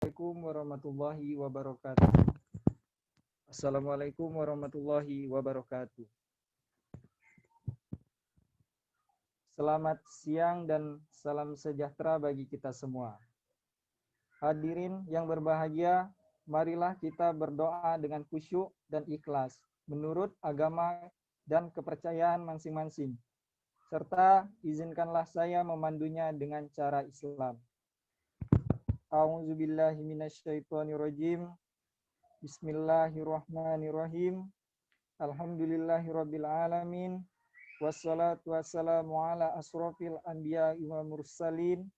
Assalamualaikum warahmatullahi wabarakatuh. Assalamualaikum warahmatullahi wabarakatuh. Selamat siang dan salam sejahtera bagi kita semua. Hadirin yang berbahagia, marilah kita berdoa dengan khusyuk dan ikhlas menurut agama dan kepercayaan masing-masing. Serta izinkanlah saya memandunya dengan cara Islam. A'udzubillahi minasyaitonirrajim. Bismillahirrahmanirrahim. Alhamdulillahirabbil alamin. Wassalatu wassalamu ala asrofil anbiya'i wa mursalin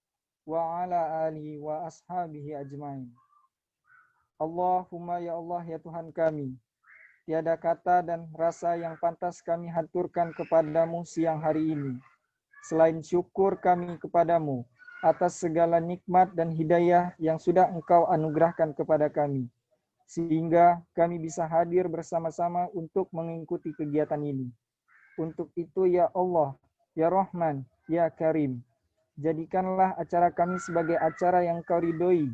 wa ala alihi wa ashabihi ajmain. Allahumma ya Allah ya Tuhan kami, tiada kata dan rasa yang pantas kami haturkan kepadamu siang hari ini selain syukur kami kepadamu atas segala nikmat dan hidayah yang sudah Engkau anugerahkan kepada kami, sehingga kami bisa hadir bersama-sama untuk mengikuti kegiatan ini. Untuk itu ya Allah, ya Rahman, ya Karim, jadikanlah acara kami sebagai acara yang Kau ridhoi,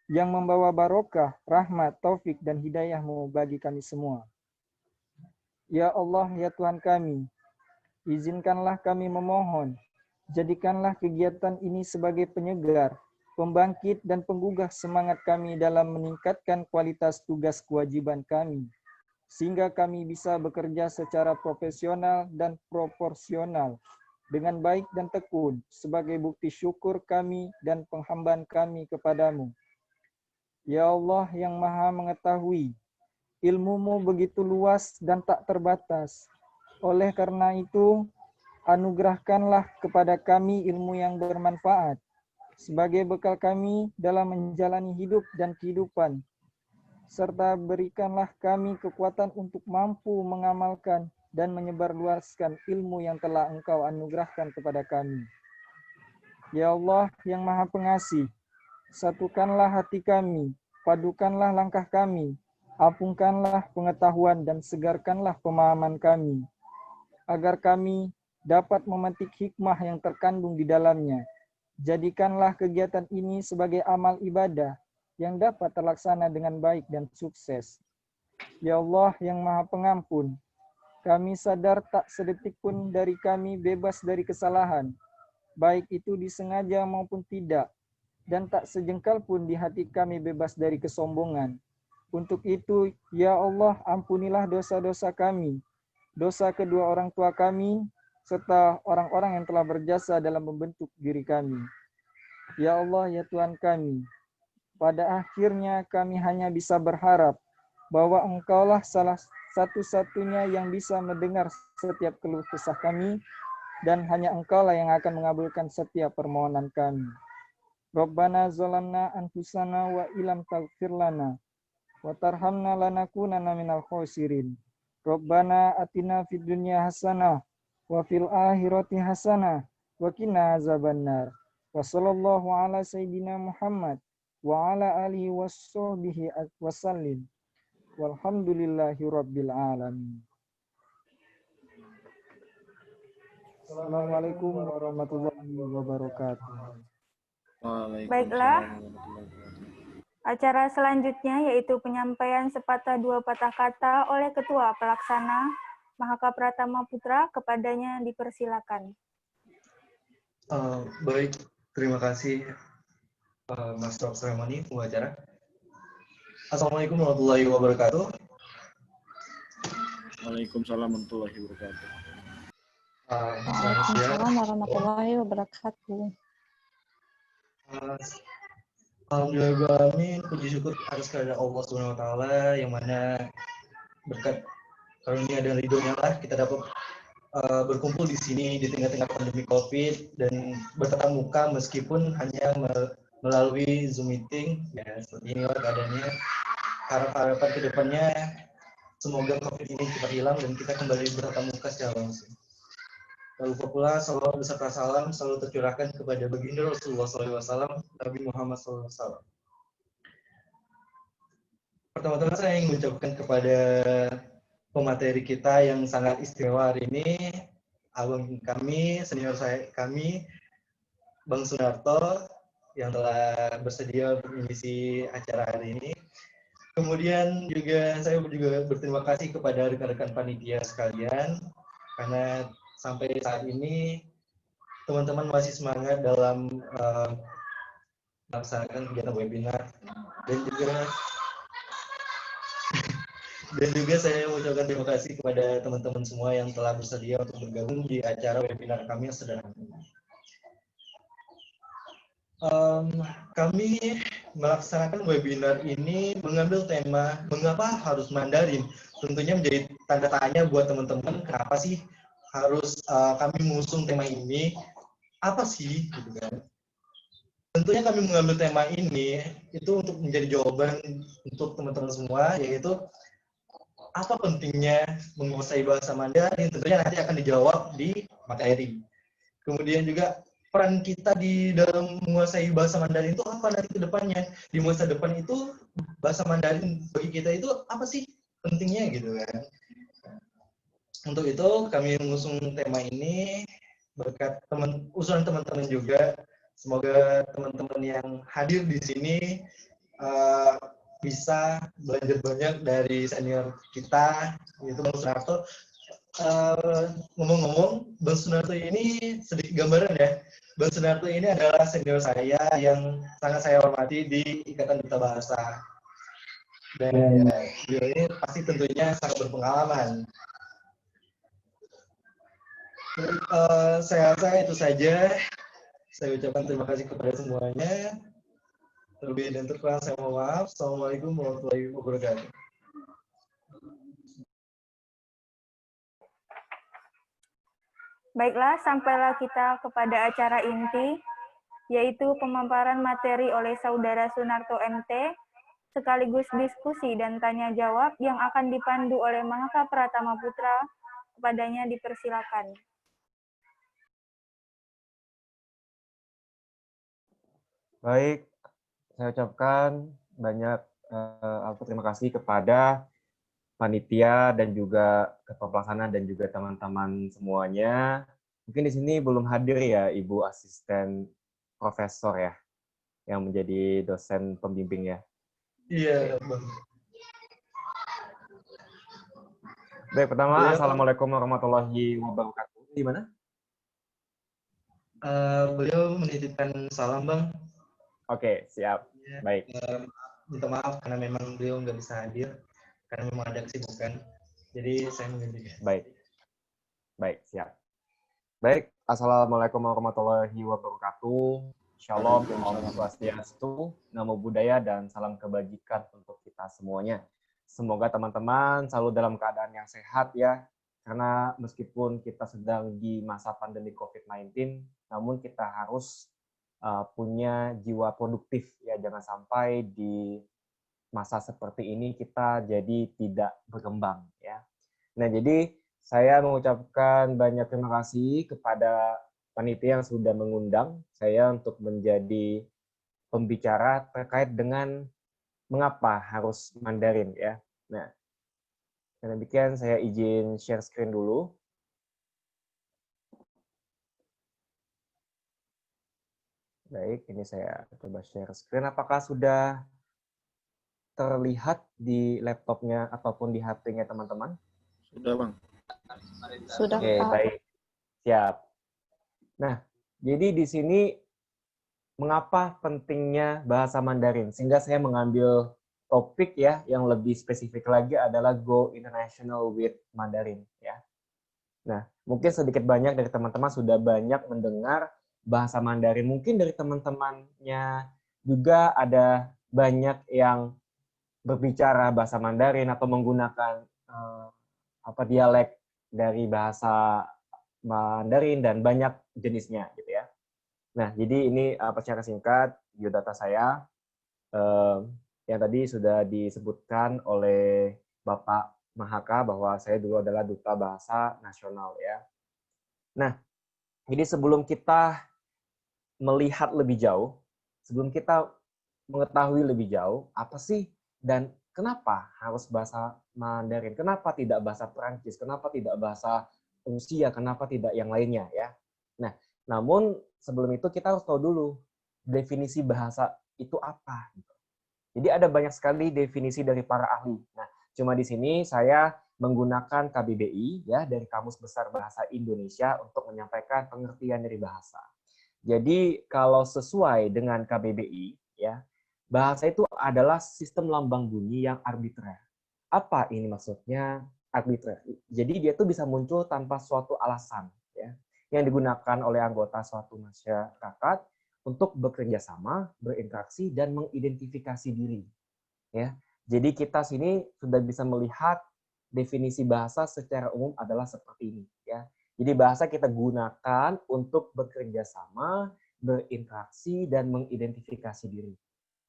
yang membawa barokah, rahmat, taufik, dan hidayah-Mu bagi kami semua. Ya Allah, ya Tuhan kami, izinkanlah kami memohon, jadikanlah kegiatan ini sebagai penyegar, pembangkit dan penggugah semangat kami dalam meningkatkan kualitas tugas kewajiban kami, sehingga kami bisa bekerja secara profesional dan proporsional, dengan baik dan tekun, sebagai bukti syukur kami dan penghambaan kami kepadamu. Ya Allah yang Maha Mengetahui, ilmu-Mu begitu luas dan tak terbatas. Oleh karena itu, anugerahkanlah kepada kami ilmu yang bermanfaat sebagai bekal kami dalam menjalani hidup dan kehidupan, serta berikanlah kami kekuatan untuk mampu mengamalkan dan menyebarluaskan ilmu yang telah Engkau anugerahkan kepada kami. Ya Allah yang Maha Pengasih, satukanlah hati kami, padukanlah langkah kami, ampunkanlah pengetahuan dan segarkanlah pemahaman kami, agar kami dapat memetik hikmah yang terkandung di dalamnya. Jadikanlah kegiatan ini sebagai amal ibadah yang dapat terlaksana dengan baik dan sukses. Ya Allah yang Maha Pengampun, kami sadar tak sedetik pun dari kami bebas dari kesalahan, baik itu disengaja maupun tidak, dan tak sejengkal pun di hati kami bebas dari kesombongan. Untuk itu, ya Allah, ampunilah dosa-dosa kami, dosa kedua orang tua kami, serta orang-orang yang telah berjasa dalam membentuk diri kami. Ya Allah, ya Tuhan kami, pada akhirnya kami hanya bisa berharap bahwa Engkaulah salah satu-satunya yang bisa mendengar setiap keluh kesah kami, dan hanya Engkaulah yang akan mengabulkan setiap permohonan kami. Rabbana zalamna anfusana wa ilam taghfir lana wa tarhamna lanakunanna minal khosirin. Rabbana atina fid dunya hasanah wa fil akhirati hasanah wa qina azabannar. Wa sallallahu ala sayyidina Muhammad wa ala alihi washabbihi wasallim. Walhamdulillahi rabbil alamin. Assalamualaikum warahmatullahi wabarakatuh. Baiklah, acara selanjutnya yaitu penyampaian sepatah dua patah kata oleh Ketua Pelaksana Mahaka Pratama Putra. Kepadanya dipersilakan. Baik, terima kasih Mas Dr. Seremoni, pengacara. Assalamualaikum warahmatullahi wabarakatuh. Waalaikumsalam warahmatullahi wabarakatuh. Waalaikumsalam warahmatullahi wabarakatuh. Alhamdulillah, puji syukur atas kehadirat Allah Subhanahu wa taala yang mana berkat karunia dan ridhonya lah kita dapat berkumpul di sini di tengah-tengah pandemi Covid dan bertatap muka meskipun hanya melalui Zoom meeting. Ya, seperti inilah keadaannya. Harapan ke depannya semoga Covid ini cepat hilang dan kita kembali bertatap muka secara langsung. Lalu pula salawat beserta salam selalu tercurahkan kepada baginda Rasulullah SAW, Nabi Muhammad SAW. Pertama-tama saya ingin mengucapkan kepada pemateri kita yang sangat istimewa hari ini, abang kami, senior kami, Bang Sunarto, yang telah bersedia untuk mengisi acara hari ini. Kemudian juga saya juga berterima kasih kepada rekan-rekan panitia sekalian karena sampai saat ini teman-teman masih semangat dalam melaksanakan kegiatan webinar dan juga saya mengucapkan terima kasih kepada teman-teman semua yang telah bersedia untuk bergabung di acara webinar kami yang sederhana. Kami melaksanakan webinar ini mengambil tema mengapa harus Mandarin. Tentunya menjadi tanda tanya buat teman-teman kenapa sih harus kami mengusung tema ini, apa sih gitu kan. Tentunya kami mengambil tema ini itu untuk menjadi jawaban untuk teman-teman semua, yaitu apa pentingnya menguasai bahasa Mandarin. Tentunya nanti akan dijawab di materi. Kemudian juga peran kita di dalam menguasai bahasa Mandarin itu apa nanti ke depannya. Di masa depan itu bahasa Mandarin bagi kita itu apa sih pentingnya gitu kan. Untuk itu kami mengusung tema ini berkat usulan teman-teman juga. Semoga teman-teman yang hadir di sini bisa belajar banyak dari senior kita, yaitu Bang Sunarto. Ngomong-ngomong, Bang Sunarto ini sedikit gambaran ya. Bang Sunarto ini adalah senior saya yang sangat saya hormati di Ikatan Duta Bahasa. Dan beliau ini pasti tentunya sangat berpengalaman. Saya rasa itu saja. Saya ucapkan terima kasih kepada semuanya. Terlebih dan terkurang saya mohon maaf. Assalamualaikum warahmatullahi wabarakatuh. Baiklah, sampailah kita kepada acara inti, yaitu pemaparan materi oleh Saudara Sunarto MT, sekaligus diskusi dan tanya jawab yang akan dipandu oleh Mahaka Pratama Putra. Kepadanya dipersilakan. Baik, saya ucapkan banyak terima kasih kepada panitia dan juga ketua pelaksana dan juga teman-teman semuanya. Mungkin di sini belum hadir ya Ibu Asisten Profesor ya, yang menjadi dosen pembimbing ya. Iya, Bang. Baik, pertama Beliau, Assalamualaikum warahmatullahi wabarakatuh. Di mana? Beliau menitipkan salam, Bang. Oke, siap. Ya, Baik. Minta maaf karena memang beliau nggak bisa hadir karena memang ada kesibukan. Jadi saya menggantikan. Baik, siap. Baik, Assalamualaikum warahmatullahi wabarakatuh. Shalom, Om Swastiastu, Namo Buddhaya, dan salam kebajikan untuk kita semuanya. Semoga teman-teman selalu dalam keadaan yang sehat ya, karena meskipun kita sedang di masa pandemi COVID-19, namun kita harus punya jiwa produktif ya, jangan sampai di masa seperti ini kita jadi tidak berkembang ya. Nah, jadi saya mengucapkan banyak terima kasih kepada panitia yang sudah mengundang saya untuk menjadi pembicara terkait dengan mengapa harus Mandarin ya. Nah, dengan demikian saya izin share screen dulu. Baik, ini saya coba share screen. Apakah sudah terlihat di laptopnya ataupun di HP-nya teman-teman? Sudah, Bang. Sudah, Oke, Pak. baik. Siap. Nah, jadi di sini mengapa pentingnya bahasa Mandarin? Sehingga saya mengambil topik ya yang lebih spesifik lagi adalah Go International with Mandarin ya. Nah, mungkin sedikit banyak dari teman-teman sudah banyak mendengar bahasa Mandarin. Mungkin dari teman-temannya juga ada banyak yang berbicara bahasa Mandarin atau menggunakan dialek dari bahasa Mandarin dan banyak jenisnya gitu ya. Nah, jadi ini secara singkat biodata saya yang tadi sudah disebutkan oleh Bapak Mahaka bahwa saya dulu adalah Duta Bahasa Nasional ya. Nah, jadi sebelum kita melihat lebih jauh, sebelum kita mengetahui lebih jauh apa sih dan kenapa harus bahasa Mandarin, kenapa tidak bahasa Perancis, kenapa tidak bahasa Rusia, kenapa tidak yang lainnya ya. Nah, namun sebelum itu kita harus tahu dulu definisi bahasa itu apa. Jadi ada banyak sekali definisi dari para ahli. Nah, cuma di sini saya menggunakan KBBI ya dari Kamus Besar Bahasa Indonesia untuk menyampaikan pengertian dari bahasa. Jadi kalau sesuai dengan KBBI ya, bahasa itu adalah sistem lambang bunyi yang arbitrer. Apa ini maksudnya arbitrer? Jadi dia tuh bisa muncul tanpa suatu alasan ya, yang digunakan oleh anggota suatu masyarakat untuk bekerja sama, berinteraksi, dan mengidentifikasi diri. Ya, jadi kita sini sudah bisa melihat definisi bahasa secara umum adalah seperti ini. Ya, jadi bahasa kita gunakan untuk bekerja sama, berinteraksi, dan mengidentifikasi diri.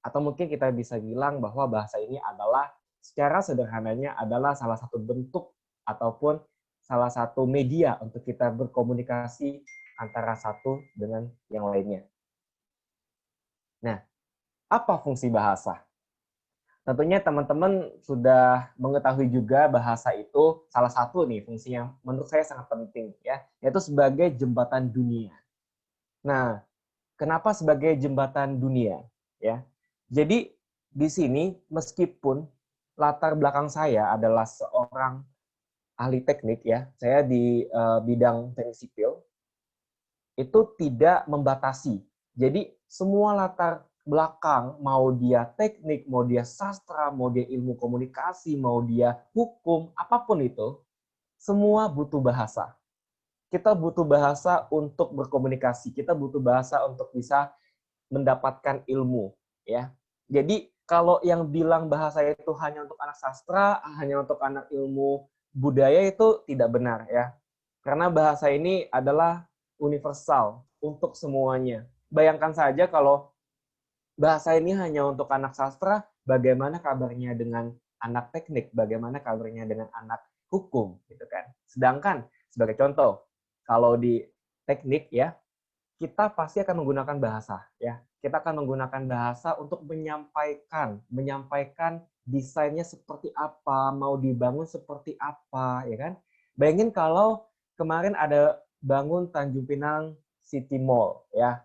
Atau mungkin kita bisa bilang bahwa bahasa ini adalah secara sederhananya adalah salah satu bentuk ataupun salah satu media untuk kita berkomunikasi antara satu dengan yang lainnya. Nah, apa fungsi bahasa? Tentunya teman-teman sudah mengetahui juga bahasa itu salah satu nih fungsi yang menurut saya sangat penting ya, yaitu sebagai jembatan dunia. Nah, kenapa sebagai jembatan dunia? Ya, jadi di sini meskipun latar belakang saya adalah seorang ahli teknik ya, saya di bidang teknik sipil, itu tidak membatasi. Jadi semua latar belakang, mau dia teknik, mau dia sastra, mau dia ilmu komunikasi, mau dia hukum, apapun itu, semua butuh bahasa. Kita butuh bahasa untuk berkomunikasi, kita butuh bahasa untuk bisa mendapatkan ilmu, ya. Jadi kalau yang bilang bahasa itu hanya untuk anak sastra, hanya untuk anak ilmu budaya itu tidak benar, ya. Karena bahasa ini adalah universal untuk semuanya. Bayangkan saja kalau bahasa ini hanya untuk anak sastra, bagaimana kabarnya dengan anak teknik, bagaimana kabarnya dengan anak hukum, gitu kan. Sedangkan sebagai contoh, kalau di teknik ya, kita pasti akan menggunakan bahasa ya. Kita akan menggunakan bahasa untuk menyampaikan desainnya seperti apa, mau dibangun seperti apa, ya kan? Bayangin kalau kemarin ada bangun Tanjung Pinang City Mall ya.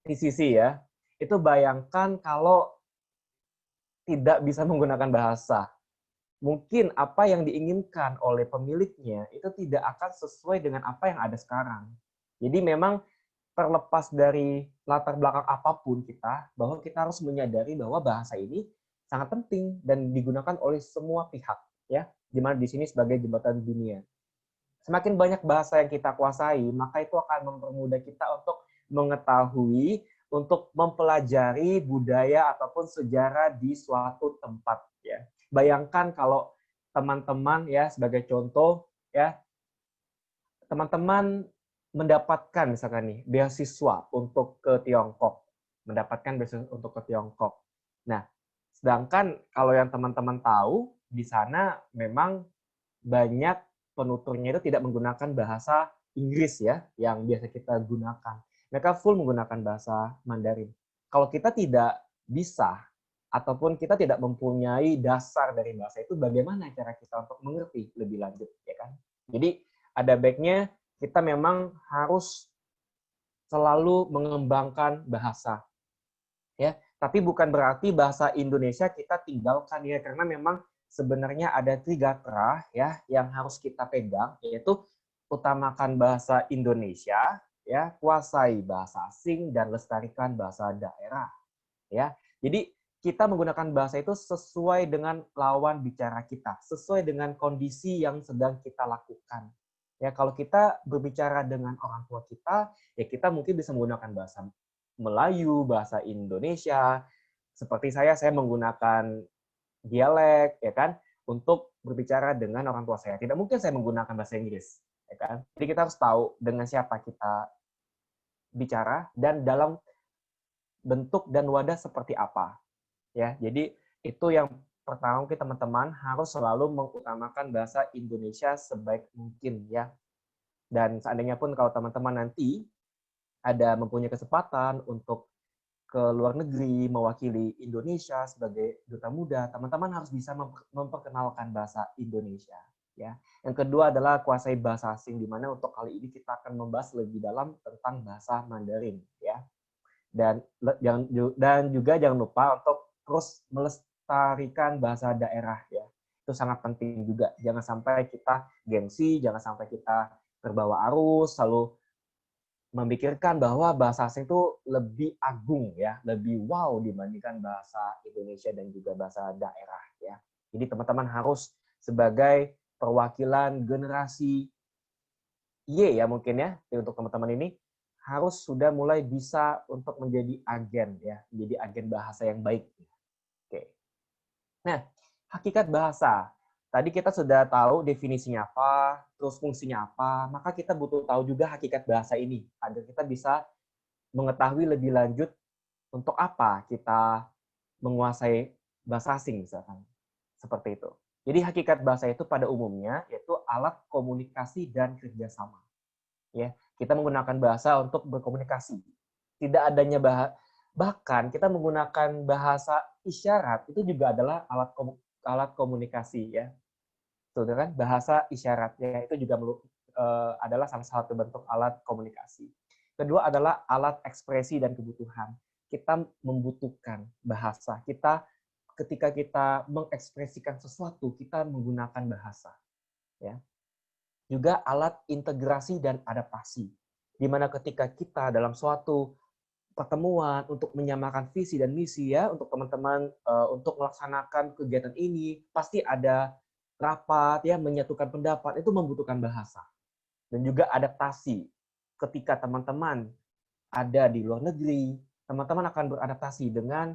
TCC ya, itu bayangkan kalau tidak bisa menggunakan bahasa. Mungkin apa yang diinginkan oleh pemiliknya itu tidak akan sesuai dengan apa yang ada sekarang. Jadi memang terlepas dari latar belakang apapun kita, bahwa kita harus menyadari bahwa bahasa ini sangat penting dan digunakan oleh semua pihak, ya. Di mana di sini sebagai jembatan dunia. Semakin banyak bahasa yang kita kuasai, maka itu akan mempermudah kita untuk mengetahui, untuk mempelajari budaya ataupun sejarah di suatu tempat. Ya. Bayangkan kalau teman-teman ya sebagai contoh ya, teman-teman mendapatkan misalkan nih beasiswa untuk ke Tiongkok, mendapatkan beasiswa untuk ke Tiongkok. Nah, sedangkan kalau yang teman-teman tahu di sana memang banyak penuturnya itu tidak menggunakan bahasa Inggris ya, yang biasa kita gunakan. Mereka full menggunakan bahasa Mandarin. Kalau kita tidak bisa, ataupun kita tidak mempunyai dasar dari bahasa itu, bagaimana cara kita untuk mengerti lebih lanjut, ya kan? Jadi, ada baiknya kita memang harus selalu mengembangkan bahasa. Ya, tapi bukan berarti bahasa Indonesia kita tinggalkan ya, karena memang sebenarnya ada 3 terah ya yang harus kita pegang, yaitu utamakan bahasa Indonesia, ya, kuasai bahasa asing dan lestarikan bahasa daerah. Ya. Jadi kita menggunakan bahasa itu sesuai dengan lawan bicara kita, sesuai dengan kondisi yang sedang kita lakukan. Ya, kalau kita berbicara dengan orang tua kita, ya kita mungkin bisa menggunakan bahasa Melayu, bahasa Indonesia. Seperti saya menggunakan dialek, ya kan, untuk berbicara dengan orang tua saya. Tidak mungkin saya menggunakan bahasa Inggris, ya kan. Jadi kita harus tahu dengan siapa kita bicara dan dalam bentuk dan wadah seperti apa. Ya, jadi itu yang pertama mungkin teman-teman harus selalu mengutamakan bahasa Indonesia sebaik mungkin ya. Dan seandainya pun kalau teman-teman nanti ada mempunyai kesempatan untuk ke luar negeri mewakili Indonesia sebagai duta muda, teman-teman harus bisa memperkenalkan bahasa Indonesia. Ya. Yang kedua adalah kuasai bahasa asing, di mana untuk kali ini kita akan membahas lebih dalam tentang bahasa Mandarin. Ya. dan juga jangan lupa untuk terus melestarikan bahasa daerah ya. Itu sangat penting juga. Jangan sampai kita gengsi, jangan sampai kita terbawa arus, selalu memikirkan bahwa bahasa asing itu lebih agung ya, lebih wow dibandingkan bahasa Indonesia dan juga bahasa daerah ya. Jadi teman-teman harus sebagai perwakilan generasi Y ya mungkin ya, untuk teman-teman ini harus sudah mulai bisa untuk menjadi agen ya, menjadi agen bahasa yang baik. Oke. Nah, hakikat bahasa. Tadi kita sudah tahu definisinya apa, terus fungsinya apa, maka kita butuh tahu juga hakikat bahasa ini, agar kita bisa mengetahui lebih lanjut untuk apa kita menguasai bahasa asing, misalkan. Seperti itu. Jadi hakikat bahasa itu pada umumnya yaitu alat komunikasi dan kerjasama. Ya, kita menggunakan bahasa untuk berkomunikasi. Tidak adanya bahkan kita menggunakan bahasa isyarat itu juga adalah alat komunikasi ya. Tuh kan bahasa isyarat ya itu juga adalah salah satu bentuk alat komunikasi. Kedua adalah alat ekspresi dan kebutuhan. Kita membutuhkan bahasa. Ketika kita mengekspresikan sesuatu, kita menggunakan bahasa. Ya. Juga alat integrasi dan adaptasi. Di mana ketika kita dalam suatu pertemuan untuk menyamakan visi dan misi ya untuk teman-teman untuk melaksanakan kegiatan ini pasti ada rapat ya menyatukan pendapat itu membutuhkan bahasa dan juga adaptasi ketika teman-teman ada di luar negeri teman-teman akan beradaptasi dengan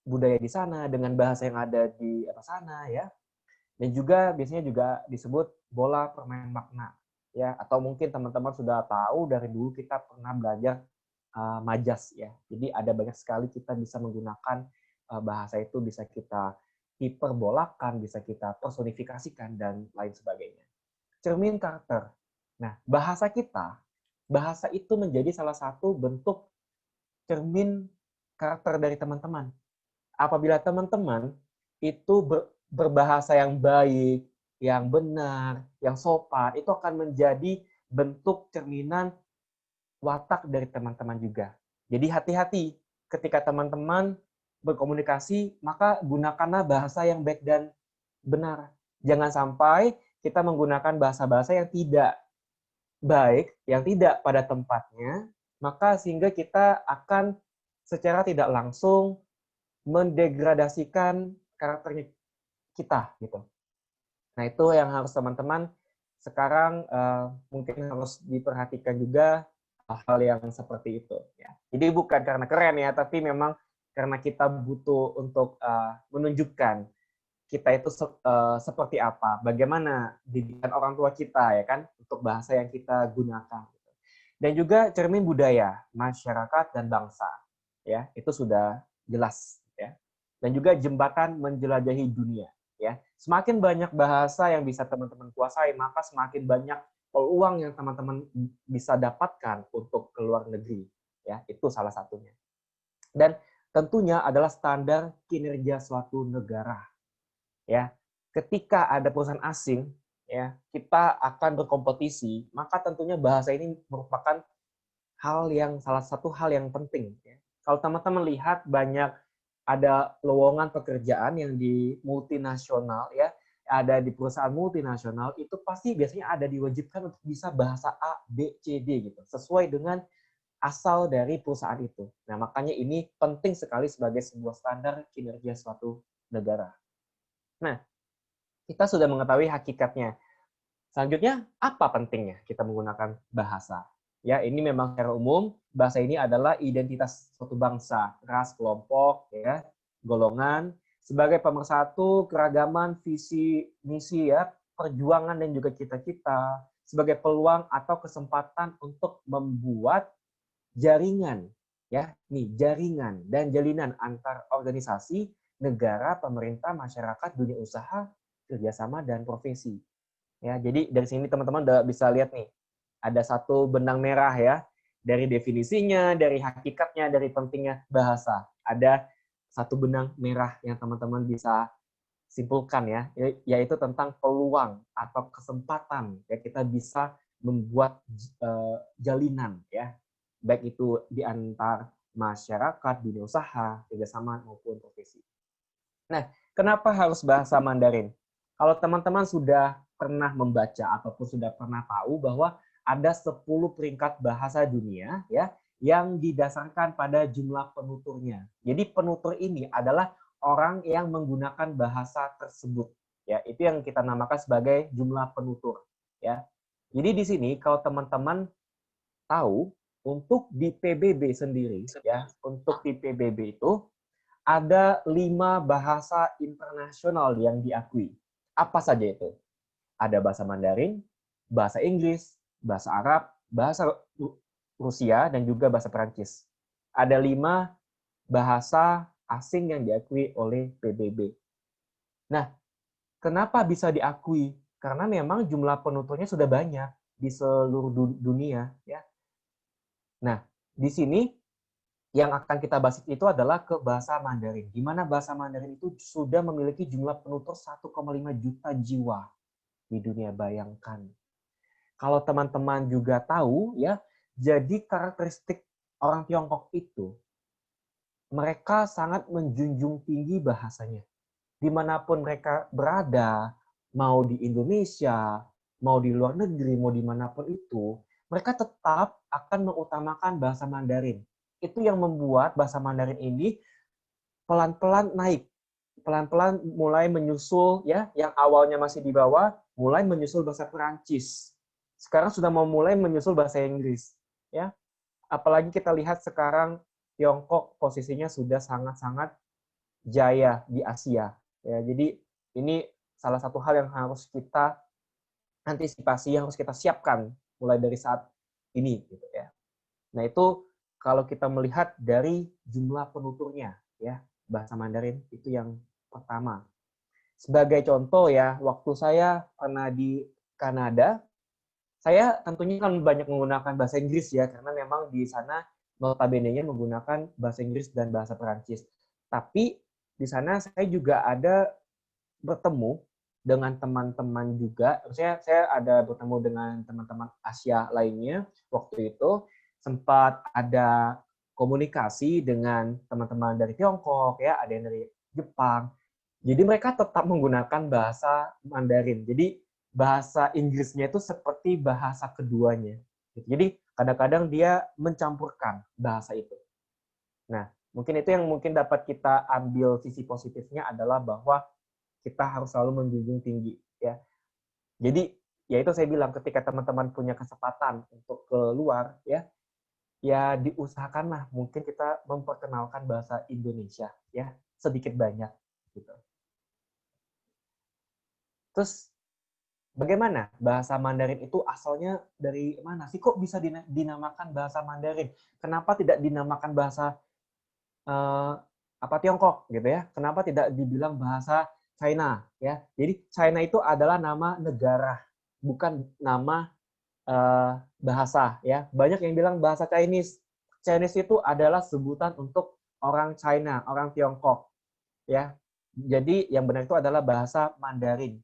budaya di sana dengan bahasa yang ada di atas sana ya dan juga biasanya juga disebut bola permain makna ya atau mungkin teman-teman sudah tahu dari dulu kita pernah belajar majas ya. Jadi ada banyak sekali kita bisa menggunakan bahasa itu bisa kita hiperbolakan, bisa kita personifikasikan dan lain sebagainya. Cermin karakter. Nah, bahasa itu menjadi salah satu bentuk cermin karakter dari teman-teman. Apabila teman-teman itu berbahasa yang baik, yang benar, yang sopan, itu akan menjadi bentuk cerminan watak dari teman-teman juga. Jadi hati-hati ketika teman-teman berkomunikasi, maka gunakanlah bahasa yang baik dan benar. Jangan sampai kita menggunakan bahasa-bahasa yang tidak baik, yang tidak pada tempatnya, maka sehingga kita akan secara tidak langsung mendegradasikan karakternya kita gitu. Nah, itu yang harus teman-teman sekarang mungkin harus diperhatikan juga hal yang seperti itu ya. Jadi bukan karena keren ya, tapi memang karena kita butuh untuk menunjukkan kita itu seperti apa, bagaimana didikan orang tua kita ya kan untuk bahasa yang kita gunakan. Dan juga cermin budaya, masyarakat dan bangsa ya, itu sudah jelas ya. Dan juga jembatan menjelajahi dunia ya. Semakin banyak bahasa yang bisa teman-teman kuasai, maka semakin banyak peluang yang teman-teman bisa dapatkan untuk ke luar negeri ya itu salah satunya dan tentunya adalah standar kinerja suatu negara ya ketika ada perusahaan asing ya kita akan berkompetisi maka tentunya bahasa ini merupakan salah satu hal yang penting ya. Kalau teman-teman lihat banyak ada lowongan pekerjaan yang di multinasional ya ada di perusahaan multinasional itu pasti biasanya ada diwajibkan untuk bisa bahasa A, B, C, D gitu sesuai dengan asal dari perusahaan itu. Nah, makanya ini penting sekali sebagai sebuah standar kinerja suatu negara. Nah, kita sudah mengetahui hakikatnya. Selanjutnya, apa pentingnya kita menggunakan bahasa? Ya, ini memang secara umum bahasa ini adalah identitas suatu bangsa, ras, kelompok, ya, golongan sebagai pemersatu keragaman visi misi ya, perjuangan dan juga cita-cita sebagai peluang atau kesempatan untuk membuat jaringan ya, nih jaringan dan jalinan antar organisasi, negara, pemerintah, masyarakat, dunia usaha, kerjasama dan profesi. Ya, jadi dari sini teman-teman udah bisa lihat nih, ada satu benang merah ya, dari definisinya, dari hakikatnya, dari pentingnya bahasa. Ada satu benang merah yang teman-teman bisa simpulkan ya, yaitu tentang peluang atau kesempatan ya kita bisa membuat jalinan ya, baik itu di antar masyarakat, dunia usaha, kerjasama maupun profesi. Nah, kenapa harus bahasa Mandarin? Kalau teman-teman sudah pernah membaca ataupun sudah pernah tahu bahwa ada 10 peringkat bahasa dunia ya yang didasarkan pada jumlah penuturnya. Jadi penutur ini adalah orang yang menggunakan bahasa tersebut. Ya, itu yang kita namakan sebagai jumlah penutur. Ya, jadi di sini kalau teman-teman tahu untuk di PBB sendiri, ya, untuk di PBB itu ada 5 bahasa internasional yang diakui. Apa saja itu? Ada bahasa Mandarin, bahasa Inggris, bahasa Arab, bahasa Rusia, dan juga bahasa Perancis. Ada 5 bahasa asing yang diakui oleh PBB. Nah, kenapa bisa diakui? Karena memang jumlah penuturnya sudah banyak di seluruh dunia, ya. Nah, di sini yang akan kita bahas itu adalah ke bahasa Mandarin, di mana bahasa Mandarin itu sudah memiliki jumlah penutur 1,5 juta jiwa di dunia. Bayangkan. Kalau teman-teman juga tahu, ya, jadi karakteristik orang Tiongkok itu, mereka sangat menjunjung tinggi bahasanya. Dimanapun mereka berada, mau di Indonesia, mau di luar negeri, mau dimanapun itu, mereka tetap akan mengutamakan bahasa Mandarin. Itu yang membuat bahasa Mandarin ini pelan-pelan naik. Pelan-pelan mulai menyusul, ya, yang awalnya masih di bawah, mulai menyusul bahasa Perancis. Sekarang sudah mau mulai menyusul bahasa Inggris. Ya. Apalagi kita lihat sekarang Tiongkok posisinya sudah sangat-sangat jaya di Asia. Ya, jadi ini salah satu hal yang harus kita antisipasi, yang harus kita siapkan mulai dari saat ini, gitu ya. Nah, itu kalau kita melihat dari jumlah penuturnya, ya, bahasa Mandarin itu yang pertama. Sebagai contoh ya, waktu saya pernah di Kanada, saya tentunya kan banyak menggunakan bahasa Inggris ya, karena memang di sana notabene-nya menggunakan bahasa Inggris dan bahasa Perancis. Tapi di sana saya juga ada bertemu dengan teman-teman juga. Saya ada bertemu dengan teman-teman Asia lainnya. Waktu itu sempat ada komunikasi dengan teman-teman dari Tiongkok, ya, ada yang dari Jepang. Jadi mereka tetap menggunakan bahasa Mandarin. Jadi bahasa Inggrisnya itu seperti bahasa keduanya. Jadi kadang-kadang dia mencampurkan bahasa itu. Nah, mungkin itu yang mungkin dapat kita ambil sisi positifnya adalah bahwa kita harus selalu menjunjung tinggi, ya. Jadi ya itu saya bilang, ketika teman-teman punya kesempatan untuk keluar, ya diusahakanlah mungkin kita memperkenalkan bahasa Indonesia, ya, sedikit banyak gitu. Terus bagaimana bahasa Mandarin itu asalnya dari mana sih? Kok bisa dinamakan bahasa Mandarin? Kenapa tidak dinamakan bahasa Tiongkok gitu ya? Kenapa tidak dibilang bahasa China, ya? Jadi China itu adalah nama negara, bukan nama bahasa, ya. Banyak yang bilang bahasa Chinese. Chinese itu adalah sebutan untuk orang China, orang Tiongkok, ya. Jadi yang benar itu adalah bahasa Mandarin.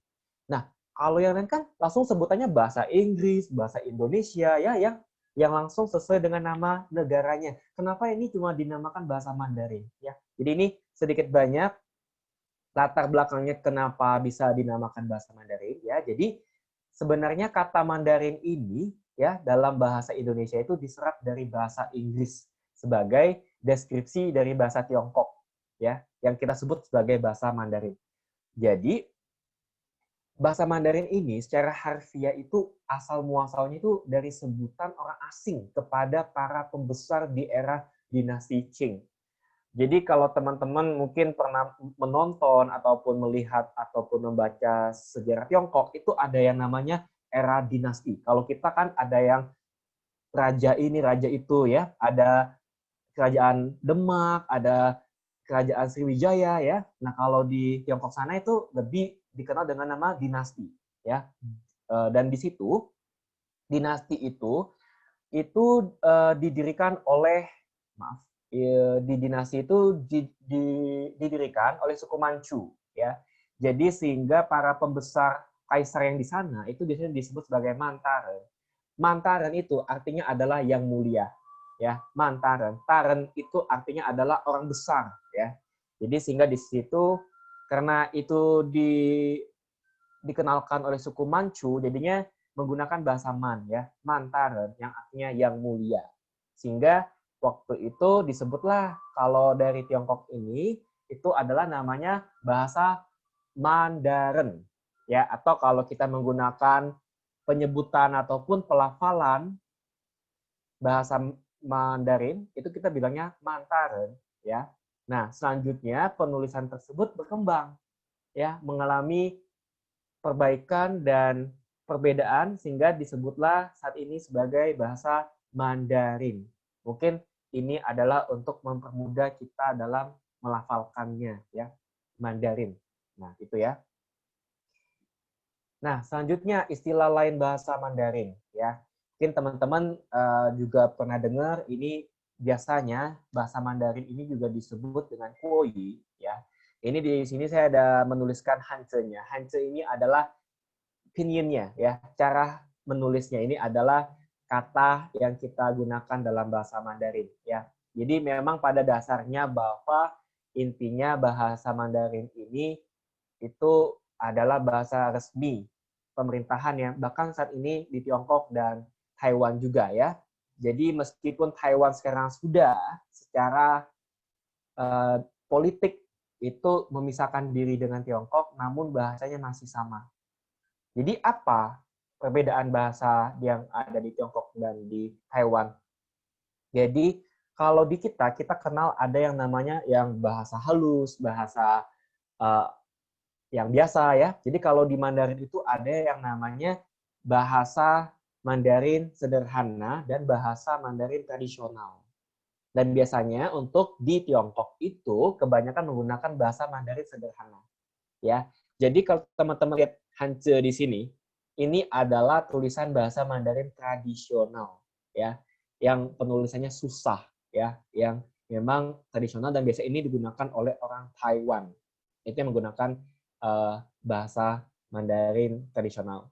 Nah, kalau yang lain kan langsung sebutannya bahasa Inggris, bahasa Indonesia, ya, yang langsung sesuai dengan nama negaranya. Kenapa ini cuma dinamakan bahasa Mandarin, ya? Jadi ini sedikit banyak latar belakangnya kenapa bisa dinamakan bahasa Mandarin, ya. Jadi sebenarnya kata Mandarin ini, ya, dalam bahasa Indonesia itu diserap dari bahasa Inggris sebagai deskripsi dari bahasa Tiongkok, ya, yang kita sebut sebagai bahasa Mandarin. Jadi bahasa Mandarin ini secara harfiah itu asal muasalnya itu dari sebutan orang asing kepada para pembesar di era dinasti Qing. Jadi kalau teman-teman mungkin pernah menonton ataupun melihat ataupun membaca sejarah Tiongkok, itu ada yang namanya era dinasti. Kalau kita kan ada yang raja ini, raja itu, ya. Ada kerajaan Demak, ada kerajaan Sriwijaya, ya. Nah, kalau di Tiongkok sana itu lebih dikenal dengan nama dinasti, ya. Dan di situ dinasti itu didirikan oleh, di dinasti itu didirikan oleh suku Manchu, ya. Jadi sehingga para pembesar kaisar yang di sana itu biasanya disebut sebagai mantaran. Mantaran itu artinya adalah yang mulia. ya, Mantaren. Taren itu artinya adalah orang besar, ya. Jadi sehingga di situ karena itu dikenalkan oleh suku Manchu, jadinya menggunakan bahasa Man, ya, Mantaren yang artinya yang mulia. Sehingga waktu itu disebutlah kalau dari Tiongkok ini itu adalah namanya bahasa Mandarin, ya, atau kalau kita menggunakan penyebutan ataupun pelafalan bahasa Mandarin itu kita bilangnya Mantaren, ya. Nah, selanjutnya penulisan tersebut berkembang, ya, mengalami perbaikan dan perbedaan sehingga disebutlah saat ini sebagai bahasa Mandarin. Mungkin ini adalah untuk mempermudah kita dalam melafalkannya, ya, Mandarin. Nah, itu ya. Nah, selanjutnya istilah lain bahasa Mandarin, ya. Mungkin teman-teman juga pernah dengar ini biasanya bahasa Mandarin ini juga disebut dengan Kuoyi, ya. Ini di sini saya ada menuliskan Hanzi-nya. Hanzi ini adalah pinyin-nya, ya. Cara menulisnya ini adalah kata yang kita gunakan dalam bahasa Mandarin, ya. Jadi memang pada dasarnya bahwa intinya bahasa Mandarin ini itu adalah bahasa resmi pemerintahan ya, bahkan saat ini di Tiongkok dan Taiwan juga ya. Jadi meskipun Taiwan sekarang sudah secara politik itu memisahkan diri dengan Tiongkok, namun bahasanya masih sama. Jadi apa perbedaan bahasa yang ada di Tiongkok dan di Taiwan? Jadi kalau di kita kenal ada yang namanya yang bahasa halus, bahasa yang biasa ya. Jadi kalau di Mandarin itu ada yang namanya bahasa Mandarin sederhana dan bahasa Mandarin tradisional. Dan biasanya untuk di Tiongkok itu kebanyakan menggunakan bahasa Mandarin sederhana. Ya. Jadi kalau teman-teman lihat Hanzi di sini, ini adalah tulisan bahasa Mandarin tradisional ya, yang penulisannya susah ya, yang memang tradisional dan biasa ini digunakan oleh orang Taiwan. Itu yang menggunakan bahasa Mandarin tradisional.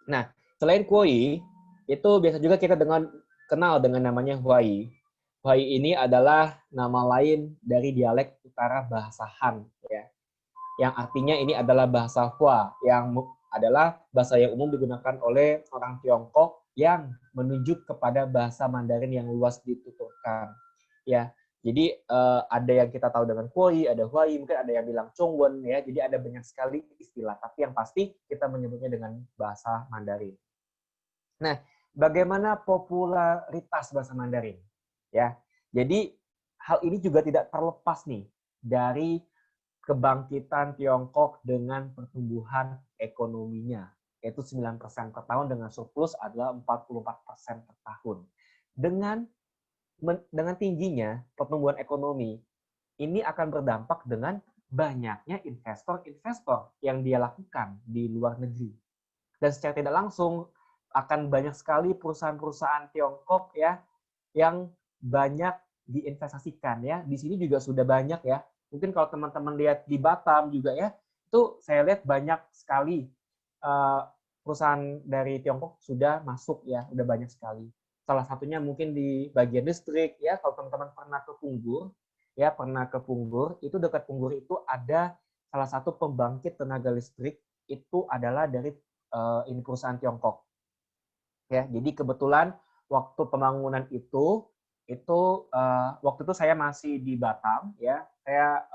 Nah, selain Kuoi, itu biasa juga kita kenal dengan namanya Huai. Huai ini adalah nama lain dari dialek utara bahasa Han, ya. Yang artinya ini adalah bahasa Hua, yang adalah bahasa yang umum digunakan oleh orang Tiongkok yang menunjuk kepada bahasa Mandarin yang luas dituturkan. Ya, jadi ada yang kita tahu dengan Kuoi, ada Huai, mungkin ada yang bilang Chongwen ya. Jadi ada banyak sekali istilah, tapi yang pasti kita menyebutnya dengan bahasa Mandarin. Nah, bagaimana popularitas bahasa Mandarin? Ya, jadi hal ini juga tidak terlepas nih dari kebangkitan Tiongkok dengan pertumbuhan ekonominya, yaitu 9% per tahun dengan surplus adalah 44% per tahun. Dengan tingginya pertumbuhan ekonomi, ini akan berdampak dengan banyaknya investor-investor yang dia lakukan di luar negeri. Dan secara tidak langsung akan banyak sekali perusahaan-perusahaan Tiongkok ya yang banyak diinvestasikan ya. Di sini juga sudah banyak ya. Mungkin kalau teman-teman lihat di Batam juga ya, itu saya lihat banyak sekali perusahaan dari Tiongkok sudah masuk ya, udah banyak sekali. Salah satunya mungkin di bagian listrik ya, kalau teman-teman pernah ke Punggur, itu dekat Punggur itu ada salah satu pembangkit tenaga listrik itu adalah dari ini perusahaan Tiongkok. Ya, jadi kebetulan waktu pembangunan itu waktu itu saya masih di Batam ya, saya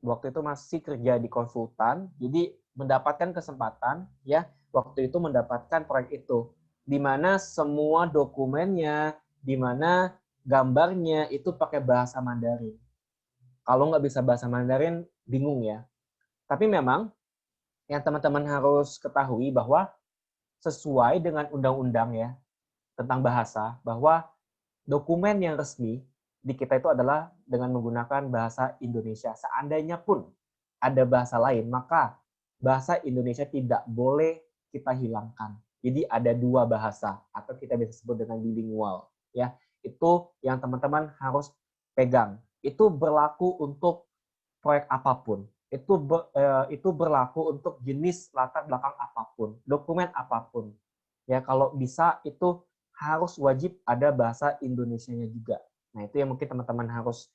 waktu itu masih kerja di konsultan, jadi mendapatkan kesempatan ya waktu itu mendapatkan proyek itu, di mana semua dokumennya, di mana gambarnya itu pakai bahasa Mandarin. Kalau nggak bisa bahasa Mandarin, bingung ya. Tapi memang yang teman-teman harus ketahui bahwa sesuai dengan undang-undang ya tentang bahasa, bahwa dokumen yang resmi di kita itu adalah dengan menggunakan bahasa Indonesia. Seandainya pun ada bahasa lain, maka bahasa Indonesia tidak boleh kita hilangkan. Jadi ada dua bahasa atau kita bisa sebut dengan bilingual. Ya, itu yang teman-teman harus pegang. Itu berlaku untuk proyek apapun. Itu berlaku untuk jenis latar belakang apapun, dokumen apapun. Ya, kalau bisa itu harus wajib ada bahasa Indonesianya juga. Nah, itu yang mungkin teman-teman harus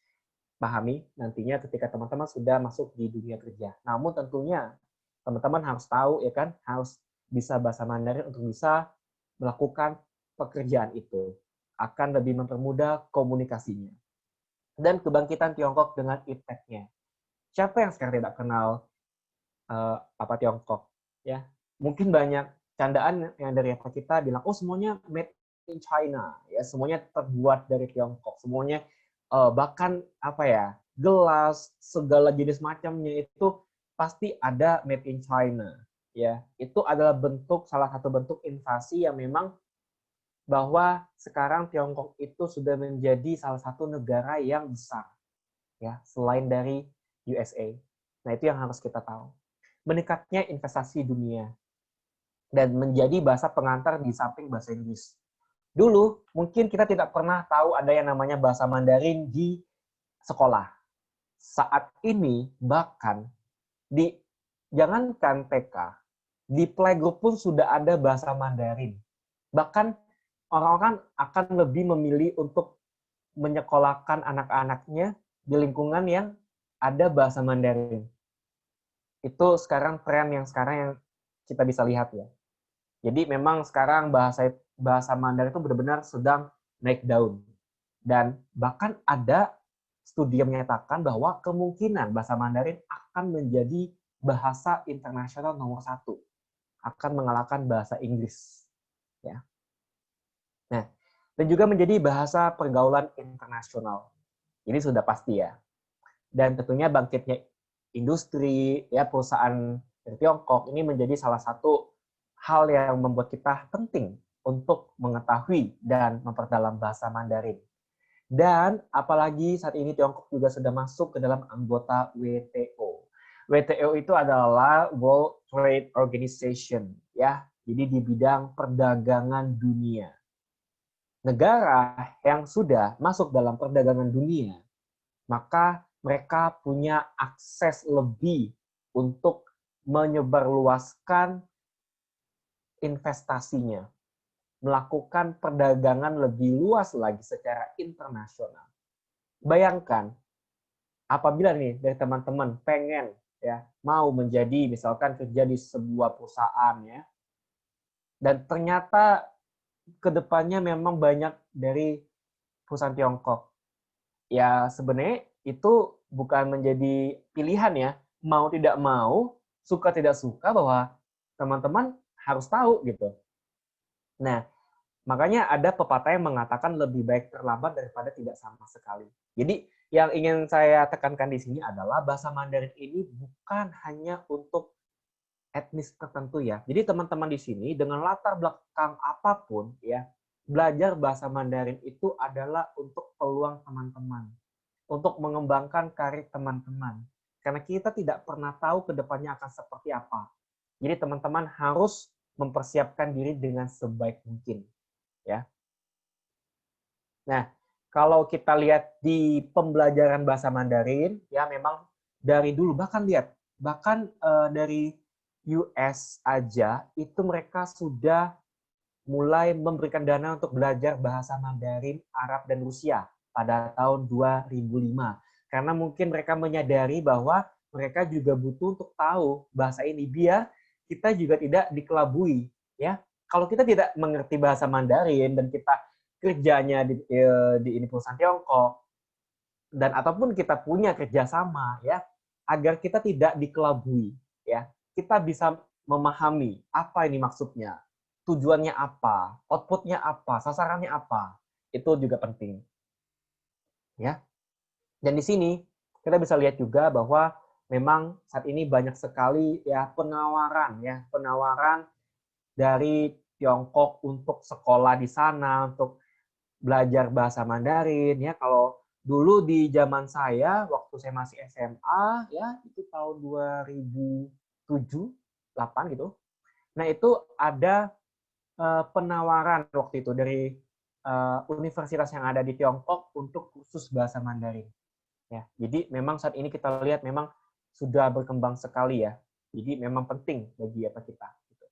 pahami nantinya ketika teman-teman sudah masuk di dunia kerja. Namun tentunya teman-teman harus tahu ya kan, harus bisa bahasa Mandarin untuk bisa melakukan pekerjaan itu. Akan lebih mempermudah komunikasinya. Dan kebangkitan Tiongkok dengan impact-nya. Siapa yang sekarang tidak kenal Tiongkok? Ya, mungkin banyak candaan yang dari kita bilang, oh semuanya made in China, ya semuanya terbuat dari Tiongkok, semuanya bahkan gelas segala jenis macamnya itu pasti ada made in China. Ya, itu adalah salah satu bentuk invasi yang memang bahwa sekarang Tiongkok itu sudah menjadi salah satu negara yang besar, ya selain dari USA. Nah itu yang harus kita tahu. Meningkatnya investasi dunia dan menjadi bahasa pengantar di samping bahasa Inggris. Dulu mungkin kita tidak pernah tahu ada yang namanya bahasa Mandarin di sekolah. Saat ini bahkan jangankan TK, di playgroup pun sudah ada bahasa Mandarin. Bahkan orang-orang akan lebih memilih untuk menyekolahkan anak-anaknya di lingkungan yang ada bahasa Mandarin. Itu sekarang tren yang kita bisa lihat ya. Jadi memang sekarang bahasa Mandarin itu benar-benar sedang naik daun. Dan bahkan ada studi yang menyatakan bahwa kemungkinan bahasa Mandarin akan menjadi bahasa internasional nomor 1. Akan mengalahkan bahasa Inggris. Ya. Nah, dan juga menjadi bahasa pergaulan internasional. Ini sudah pasti ya. Dan tentunya bangkitnya industri, ya perusahaan dari Tiongkok ini menjadi salah satu hal yang membuat kita penting untuk mengetahui dan memperdalam bahasa Mandarin. Dan apalagi saat ini Tiongkok juga sudah masuk ke dalam anggota WTO. WTO itu adalah World Trade Organization, ya. Jadi di bidang perdagangan dunia. Negara yang sudah masuk dalam perdagangan dunia, maka mereka punya akses lebih untuk menyebarluaskan investasinya, melakukan perdagangan lebih luas lagi secara internasional. Bayangkan, apabila nih dari teman-teman pengen ya mau menjadi misalkan kerja di sebuah perusahaan ya, dan ternyata kedepannya memang banyak dari perusahaan Tiongkok. Ya sebenarnya itu bukan menjadi pilihan ya, mau tidak mau, suka tidak suka bahwa teman-teman harus tahu gitu. Nah, makanya ada pepatah yang mengatakan lebih baik terlambat daripada tidak sama sekali. Jadi yang ingin saya tekankan di sini adalah bahasa Mandarin ini bukan hanya untuk etnis tertentu ya. Jadi teman-teman di sini dengan latar belakang apapun ya, belajar bahasa Mandarin itu adalah untuk peluang teman-teman, untuk mengembangkan karir teman-teman. Karena kita tidak pernah tahu ke depannya akan seperti apa. Jadi teman-teman harus mempersiapkan diri dengan sebaik mungkin, ya. Nah, kalau kita lihat di pembelajaran bahasa Mandarin, ya memang dari dulu bahkan dari US aja itu mereka sudah mulai memberikan dana untuk belajar bahasa Mandarin, Arab, dan Rusia pada tahun 2005. Karena mungkin mereka menyadari bahwa mereka juga butuh untuk tahu bahasa ini biar kita juga tidak dikelabui. Ya, kalau kita tidak mengerti bahasa Mandarin dan kita kerjanya di perusahaan Tiongkok dan ataupun kita punya kerjasama ya, agar kita tidak dikelabui. Ya, kita bisa memahami apa ini maksudnya. Tujuannya apa, outputnya apa, sasarannya apa, itu juga penting. Ya. Dan di sini kita bisa lihat juga bahwa memang saat ini banyak sekali ya penawaran dari Tiongkok untuk sekolah di sana, untuk belajar bahasa Mandarin ya. Kalau dulu di zaman saya waktu saya masih SMA ya, itu tahun 2007, 8 gitu. Nah, itu ada penawaran waktu itu dari universitas yang ada di Tiongkok untuk kursus bahasa Mandarin. Ya, jadi memang saat ini kita lihat memang sudah berkembang sekali ya. Jadi memang penting bagi kita. Gitu.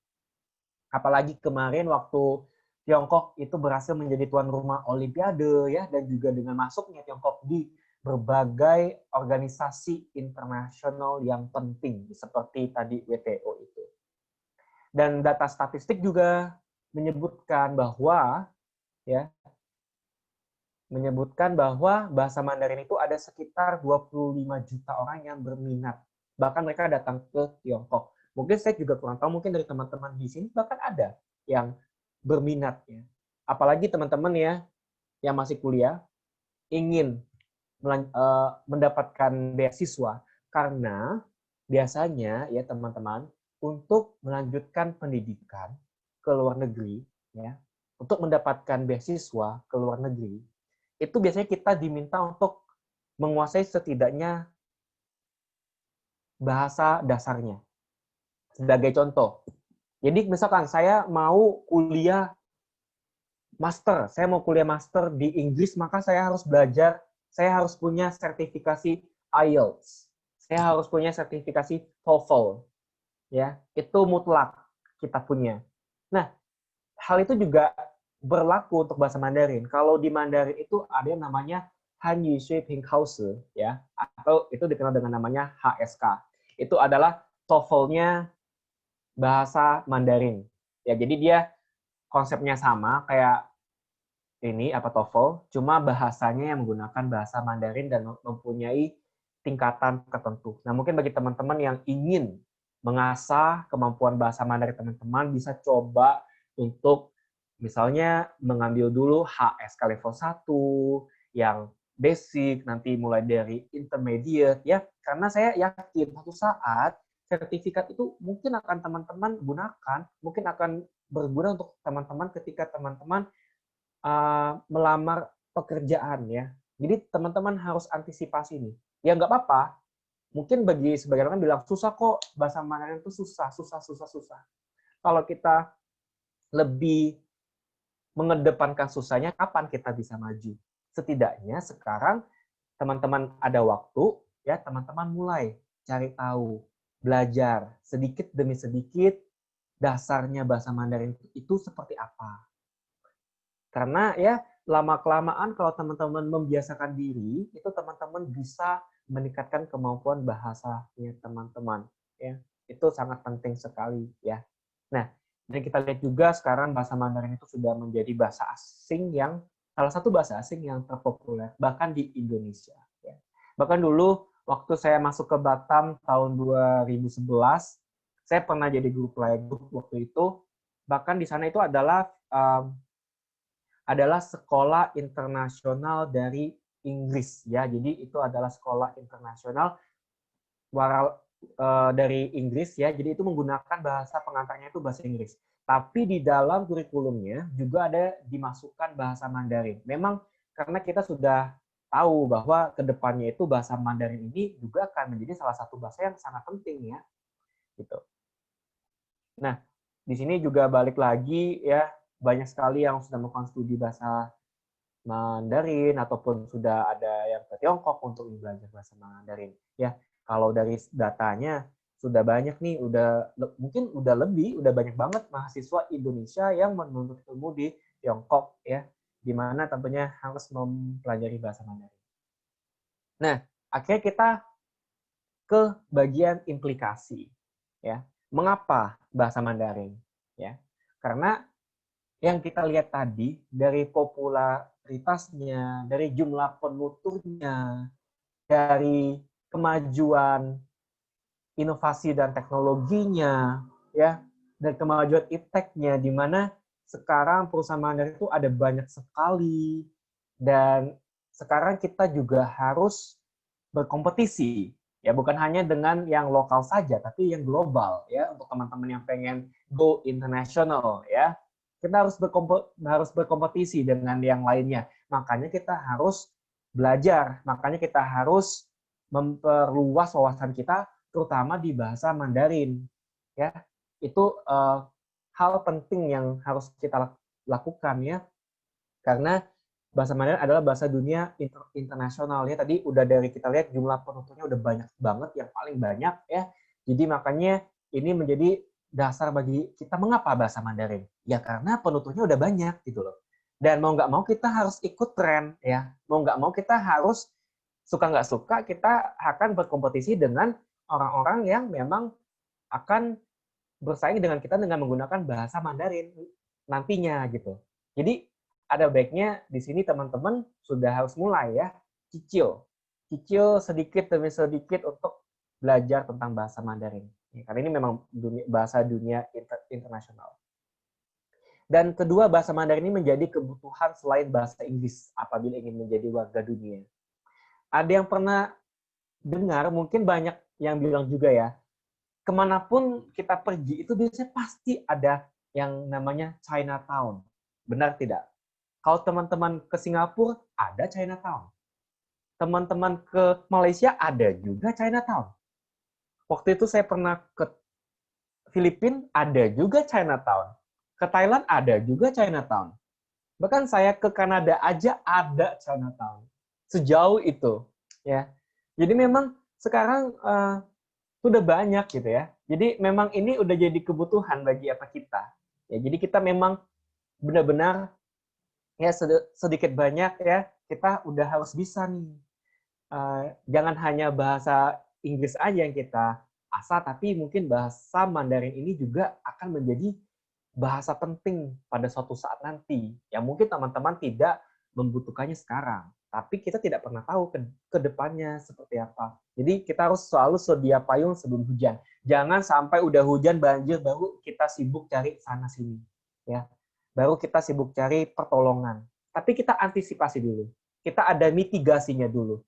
Apalagi kemarin waktu Tiongkok itu berhasil menjadi tuan rumah Olimpiade ya, dan juga dengan masuknya Tiongkok di berbagai organisasi internasional yang penting seperti tadi WTO itu. Dan data statistik juga menyebutkan bahwa bahasa Mandarin itu ada sekitar 25 juta orang yang berminat. Bahkan mereka datang ke Tiongkok. Mungkin saya juga kurang tahu, mungkin dari teman-teman di sini bahkan ada yang berminat ya. Apalagi teman-teman ya yang masih kuliah ingin mendapatkan beasiswa, karena biasanya ya teman-teman untuk melanjutkan pendidikan ke luar negeri ya, untuk mendapatkan beasiswa ke luar negeri itu biasanya kita diminta untuk menguasai setidaknya bahasa dasarnya. Sebagai contoh, jadi misalkan saya mau kuliah master, saya mau kuliah master di Inggris, maka saya harus belajar, saya harus punya sertifikasi IELTS, saya harus punya sertifikasi TOEFL, ya itu mutlak kita punya. Nah, hal itu juga berlaku untuk bahasa Mandarin. Kalau di Mandarin itu ada yang namanya Hanyu Shui Pinghause, ya, atau itu dikenal dengan namanya HSK. Itu adalah TOEFL-nya bahasa Mandarin. Ya, jadi dia konsepnya sama kayak ini apa TOEFL, cuma bahasanya yang menggunakan bahasa Mandarin dan mempunyai tingkatan tertentu. Nah, mungkin bagi teman-teman yang ingin mengasah kemampuan bahasa Mandarin teman-teman bisa coba untuk misalnya mengambil dulu HSK level 1 yang basic, nanti mulai dari intermediate ya, karena saya yakin suatu saat sertifikat itu mungkin akan teman-teman gunakan, mungkin akan berguna untuk teman-teman ketika teman-teman melamar pekerjaan ya. Jadi teman-teman harus antisipasi nih. Ya nggak apa-apa. Mungkin bagi sebagian orang bilang susah kok bahasa Mandarin itu susah. Kalau kita lebih mengedepankan susahnya, kapan kita bisa maju? Setidaknya sekarang teman-teman ada waktu ya, teman-teman mulai cari tahu, belajar sedikit demi sedikit dasarnya bahasa Mandarin itu seperti apa. Karena ya lama-kelamaan kalau teman-teman membiasakan diri, itu teman-teman bisa meningkatkan kemampuan bahasanya teman-teman. Ya, itu sangat penting sekali ya. Nah, dan kita lihat juga sekarang bahasa Mandarin itu sudah menjadi bahasa asing yang salah satu bahasa asing yang terpopuler bahkan di Indonesia. Ya. Bahkan dulu waktu saya masuk ke Batam tahun 2011, saya pernah jadi guru playgroup waktu itu. Bahkan di sana itu adalah sekolah internasional dari Inggris ya. Jadi itu adalah sekolah internasional dari Inggris ya. Jadi itu menggunakan bahasa pengantarnya itu bahasa Inggris. Tapi di dalam kurikulumnya juga ada dimasukkan bahasa Mandarin. Memang karena kita sudah tahu bahwa kedepannya itu bahasa Mandarin ini juga akan menjadi salah satu bahasa yang sangat penting ya. Gitu. Nah, di sini juga balik lagi ya, banyak sekali yang sudah melakukan studi bahasa Mandarin ataupun sudah ada yang ke Tiongkok untuk belajar bahasa Mandarin. Ya, kalau dari datanya sudah banyak nih, mungkin udah banyak banget mahasiswa Indonesia yang menuntut ilmu di Tiongkok ya, di mana tentunya harus mempelajari bahasa Mandarin. Nah, akhirnya kita ke bagian implikasi ya. Mengapa bahasa Mandarin? Ya, karena yang kita lihat tadi dari popularitasnya, dari jumlah penuturnya, dari kemajuan inovasi dan teknologinya, ya, dan kemajuan ipteknya, di mana sekarang perusahaan Mandarin itu ada banyak sekali, dan sekarang kita juga harus berkompetisi. Ya, bukan hanya dengan yang lokal saja, tapi yang global ya, untuk teman-teman yang pengen go international ya. Kita harus berkompetisi dengan yang lainnya. Makanya kita harus belajar, makanya kita harus memperluas wawasan kita terutama di bahasa Mandarin. Ya, itu hal penting yang harus kita lakukan ya. Karena bahasa Mandarin adalah bahasa dunia internasional ya. Tadi udah dari kita lihat jumlah penuturnya udah banyak banget, yang paling banyak ya. Jadi makanya ini menjadi dasar bagi kita mengapa bahasa Mandarin. Ya karena penuturnya udah banyak gitu loh. Dan mau nggak mau kita harus ikut tren ya. Mau nggak mau kita harus suka nggak suka kita akan berkompetisi dengan orang-orang yang memang akan bersaing dengan kita dengan menggunakan bahasa Mandarin nantinya gitu. Jadi ada baiknya di sini teman-teman sudah harus mulai ya, cicil sedikit demi sedikit untuk belajar tentang bahasa Mandarin. Ya, karena ini memang bahasa dunia internasional. Dan kedua, bahasa Mandarin ini menjadi kebutuhan selain bahasa Inggris apabila ingin menjadi warga dunia. Ada yang pernah dengar, mungkin banyak yang bilang juga ya, kemanapun kita pergi itu biasanya pasti ada yang namanya Chinatown. Benar tidak? Kalau teman-teman ke Singapura, ada Chinatown. Teman-teman ke Malaysia, ada juga Chinatown. Waktu itu saya pernah ke Filipina, ada juga Chinatown. Ke Thailand, ada juga Chinatown. Bahkan saya ke Kanada aja ada Chinatown. Sejauh itu. Ya. Jadi memang sekarang sudah banyak gitu ya. Jadi memang ini udah jadi kebutuhan bagi apa kita. Ya, jadi kita memang benar-benar ya sedikit banyak ya kita udah harus bisa nih. Jangan hanya bahasa Inggris aja yang kita asah, tapi mungkin bahasa Mandarin ini juga akan menjadi bahasa penting pada suatu saat nanti. Ya mungkin teman-teman tidak membutuhkannya sekarang, tapi kita tidak pernah tahu ke depannya seperti apa. Jadi kita harus selalu sedia payung sebelum hujan. Jangan sampai udah hujan banjir baru kita sibuk cari sana sini, ya. Baru kita sibuk cari pertolongan. Tapi kita antisipasi dulu. Kita ada mitigasinya dulu.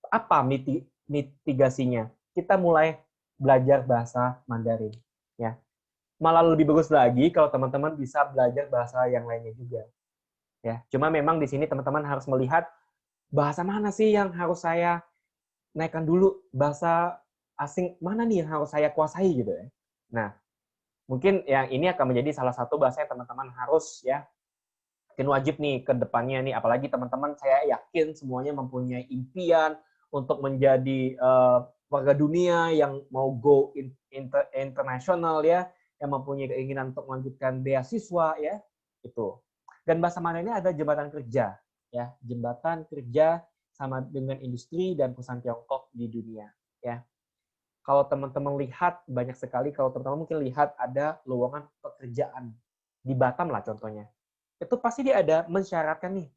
Apa mitigasinya? Kita mulai belajar bahasa Mandarin, ya. Malah lebih bagus lagi kalau teman-teman bisa belajar bahasa yang lainnya juga. Ya, cuma memang di sini teman-teman harus melihat bahasa mana sih yang harus saya naikkan dulu, bahasa asing mana nih yang harus saya kuasai gitu ya. Nah, mungkin yang ini akan menjadi salah satu bahasa yang teman-teman harus ya mungkin wajib nih ke depannya nih, apalagi teman-teman saya yakin semuanya mempunyai impian untuk menjadi warga dunia yang mau go internasional ya, yang mempunyai keinginan untuk melanjutkan beasiswa ya, itu. Dan bahasa Mandarin ini ada jembatan kerja ya, jembatan kerja sama dengan industri dan perusahaan Tiongkok di dunia ya. Kalau teman-teman lihat banyak sekali, kalau teman-teman mungkin lihat ada lowongan pekerjaan di Batam lah contohnya. Itu pasti dia ada mensyaratkan nih,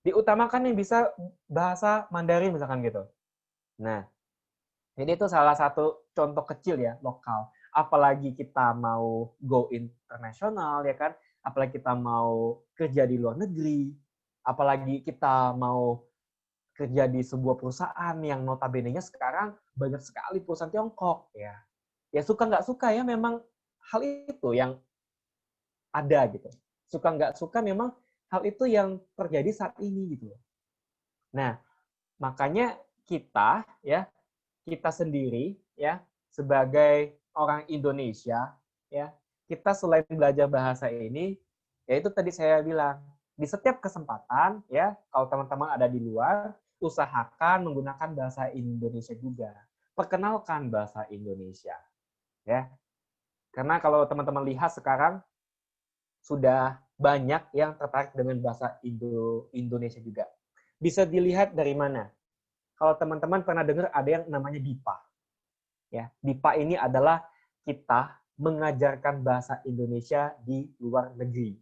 diutamakan yang bisa bahasa Mandarin misalkan gitu. Nah, jadi itu salah satu contoh kecil ya, lokal. Apalagi kita mau go internasional ya kan, apalagi kita mau kerja di luar negeri, apalagi kita mau kerja di sebuah perusahaan yang notabene-nya sekarang banyak sekali perusahaan Tiongkok ya. Ya suka nggak suka ya memang hal itu yang ada gitu. Suka nggak suka memang hal itu yang terjadi saat ini gitu. Nah, makanya kita ya, kita sendiri ya sebagai orang Indonesia ya, kita selain belajar bahasa ini, yaitu tadi saya bilang, di setiap kesempatan ya, kalau teman-teman ada di luar, usahakan menggunakan bahasa Indonesia juga. Perkenalkan bahasa Indonesia. Ya. Karena kalau teman-teman lihat sekarang sudah banyak yang tertarik dengan bahasa Indonesia juga. Bisa dilihat dari mana? Kalau teman-teman pernah dengar ada yang namanya BIPA. Ya, BIPA ini adalah kita mengajarkan bahasa Indonesia di luar negeri.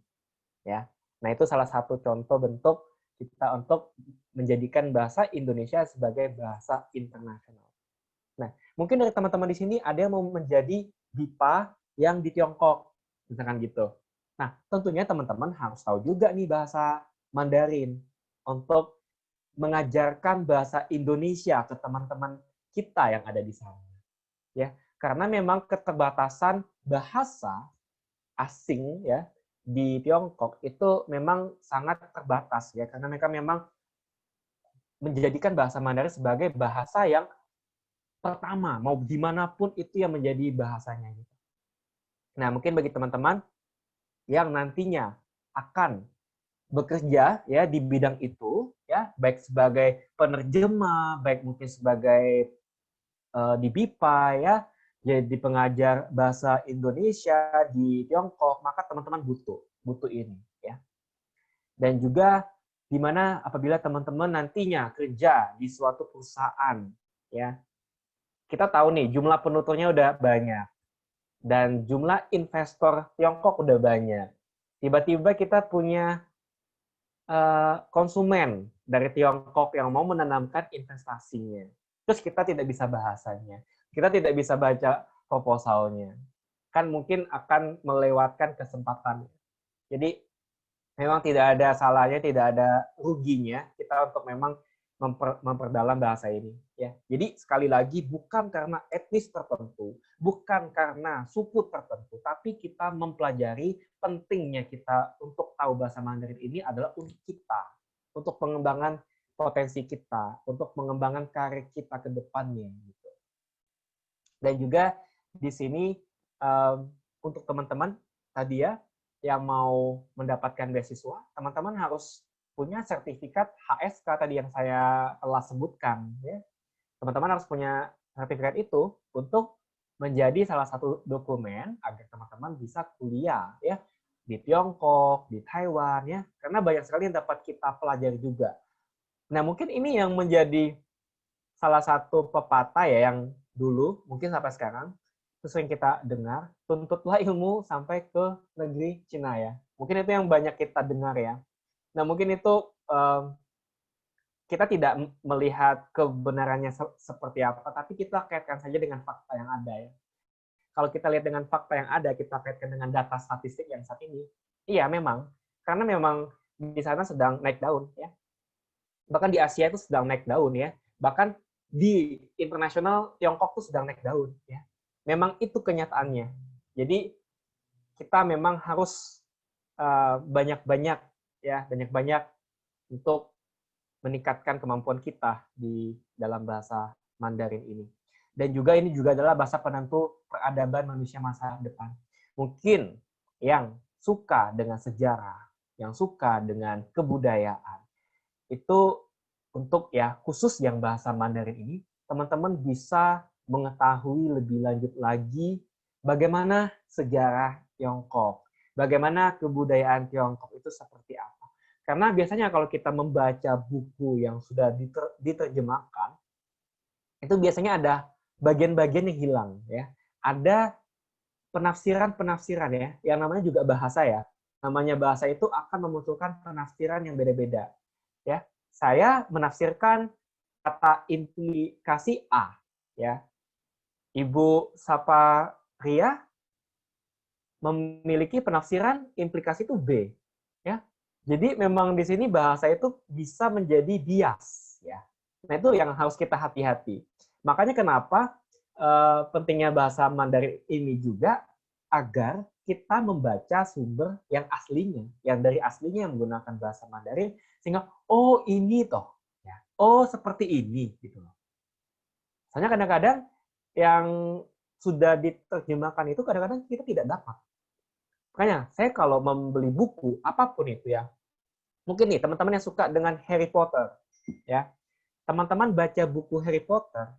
Ya. Nah, itu salah satu contoh bentuk kita untuk menjadikan bahasa Indonesia sebagai bahasa internasional. Nah, mungkin dari teman-teman di sini ada yang mau menjadi BIPA yang di Tiongkok, misalkan gitu. Nah, tentunya teman-teman harus tahu juga nih bahasa Mandarin untuk mengajarkan bahasa Indonesia ke teman-teman kita yang ada di sana. Ya, karena memang keterbatasan bahasa asing ya di Tiongkok itu memang sangat terbatas ya, karena mereka memang menjadikan bahasa Mandarin sebagai bahasa yang pertama, mau dimanapun itu yang menjadi bahasanya. Nah, mungkin bagi teman-teman yang nantinya akan bekerja ya di bidang itu, ya baik sebagai penerjemah, baik mungkin sebagai di BIPA ya, jadi pengajar bahasa Indonesia di Tiongkok, maka teman-teman butuh ini ya. Dan juga di mana apabila teman-teman nantinya kerja di suatu perusahaan ya. Kita tahu nih jumlah penuturnya udah banyak dan jumlah investor Tiongkok udah banyak. Tiba-tiba kita punya konsumen dari Tiongkok yang mau menanamkan investasinya. Terus kita tidak bisa bahasanya. Kita tidak bisa baca proposalnya. Kan mungkin akan melewatkan kesempatan. Jadi memang tidak ada salahnya, tidak ada ruginya kita untuk memang memperdalam bahasa ini. Ya. Jadi sekali lagi bukan karena etnis tertentu, bukan karena suku tertentu, tapi kita mempelajari pentingnya kita untuk tahu bahasa Mandarin ini adalah untuk kita, untuk pengembangan potensi kita, untuk pengembangan karir kita ke depannya. Gitu. Dan juga di sini untuk teman-teman tadi ya, yang mau mendapatkan beasiswa, teman-teman harus punya sertifikat HSK tadi yang saya telah sebutkan. Ya. Teman-teman harus punya sertifikat itu untuk menjadi salah satu dokumen agar teman-teman bisa kuliah ya di Tiongkok, di Taiwan ya, karena banyak sekali yang dapat kita pelajari juga. Nah, mungkin ini yang menjadi salah satu pepatah ya yang dulu mungkin sampai sekarang itu sering kita dengar, tuntutlah ilmu sampai ke negeri Cina ya. Mungkin itu yang banyak kita dengar ya. Nah, mungkin itu kita tidak melihat kebenarannya seperti apa, tapi kita kaitkan saja dengan fakta yang ada ya. Kalau kita lihat dengan fakta yang ada, kita kaitkan dengan data statistik yang saat ini, iya memang, karena memang di sana sedang naik daun ya. Bahkan di Asia itu sedang naik daun ya. Bahkan di internasional Tiongkok itu sedang naik daun ya. Memang itu kenyataannya. Jadi kita memang harus banyak-banyak untuk meningkatkan kemampuan kita di dalam bahasa Mandarin ini. Dan juga ini juga adalah bahasa penentu peradaban manusia masa depan. Mungkin yang suka dengan sejarah, yang suka dengan kebudayaan, itu untuk ya khusus yang bahasa Mandarin ini, teman-teman bisa mengetahui lebih lanjut lagi bagaimana sejarah Tiongkok, bagaimana kebudayaan Tiongkok itu seperti apa. Karena biasanya kalau kita membaca buku yang sudah diterjemahkan, itu biasanya ada bagian-bagian yang hilang ya. Ada penafsiran-penafsiran ya, yang namanya juga bahasa ya. Namanya bahasa itu akan memunculkan penafsiran yang beda-beda. Ya, saya menafsirkan kata implikasi A ya. Ibu Saparia memiliki penafsiran implikasi itu B ya. Jadi memang di sini bahasa itu bisa menjadi bias ya. Nah, itu yang harus kita hati-hati. Makanya kenapa pentingnya bahasa Mandarin ini juga agar kita membaca sumber yang aslinya, yang dari aslinya yang menggunakan bahasa Mandarin, sehingga oh ini toh, ya. Oh seperti ini gitu loh. Soalnya kadang-kadang yang sudah diterjemahkan itu kadang-kadang kita tidak dapat. Makanya saya kalau membeli buku apapun itu ya, mungkin nih teman-teman yang suka dengan Harry Potter, ya, teman-teman baca buku Harry Potter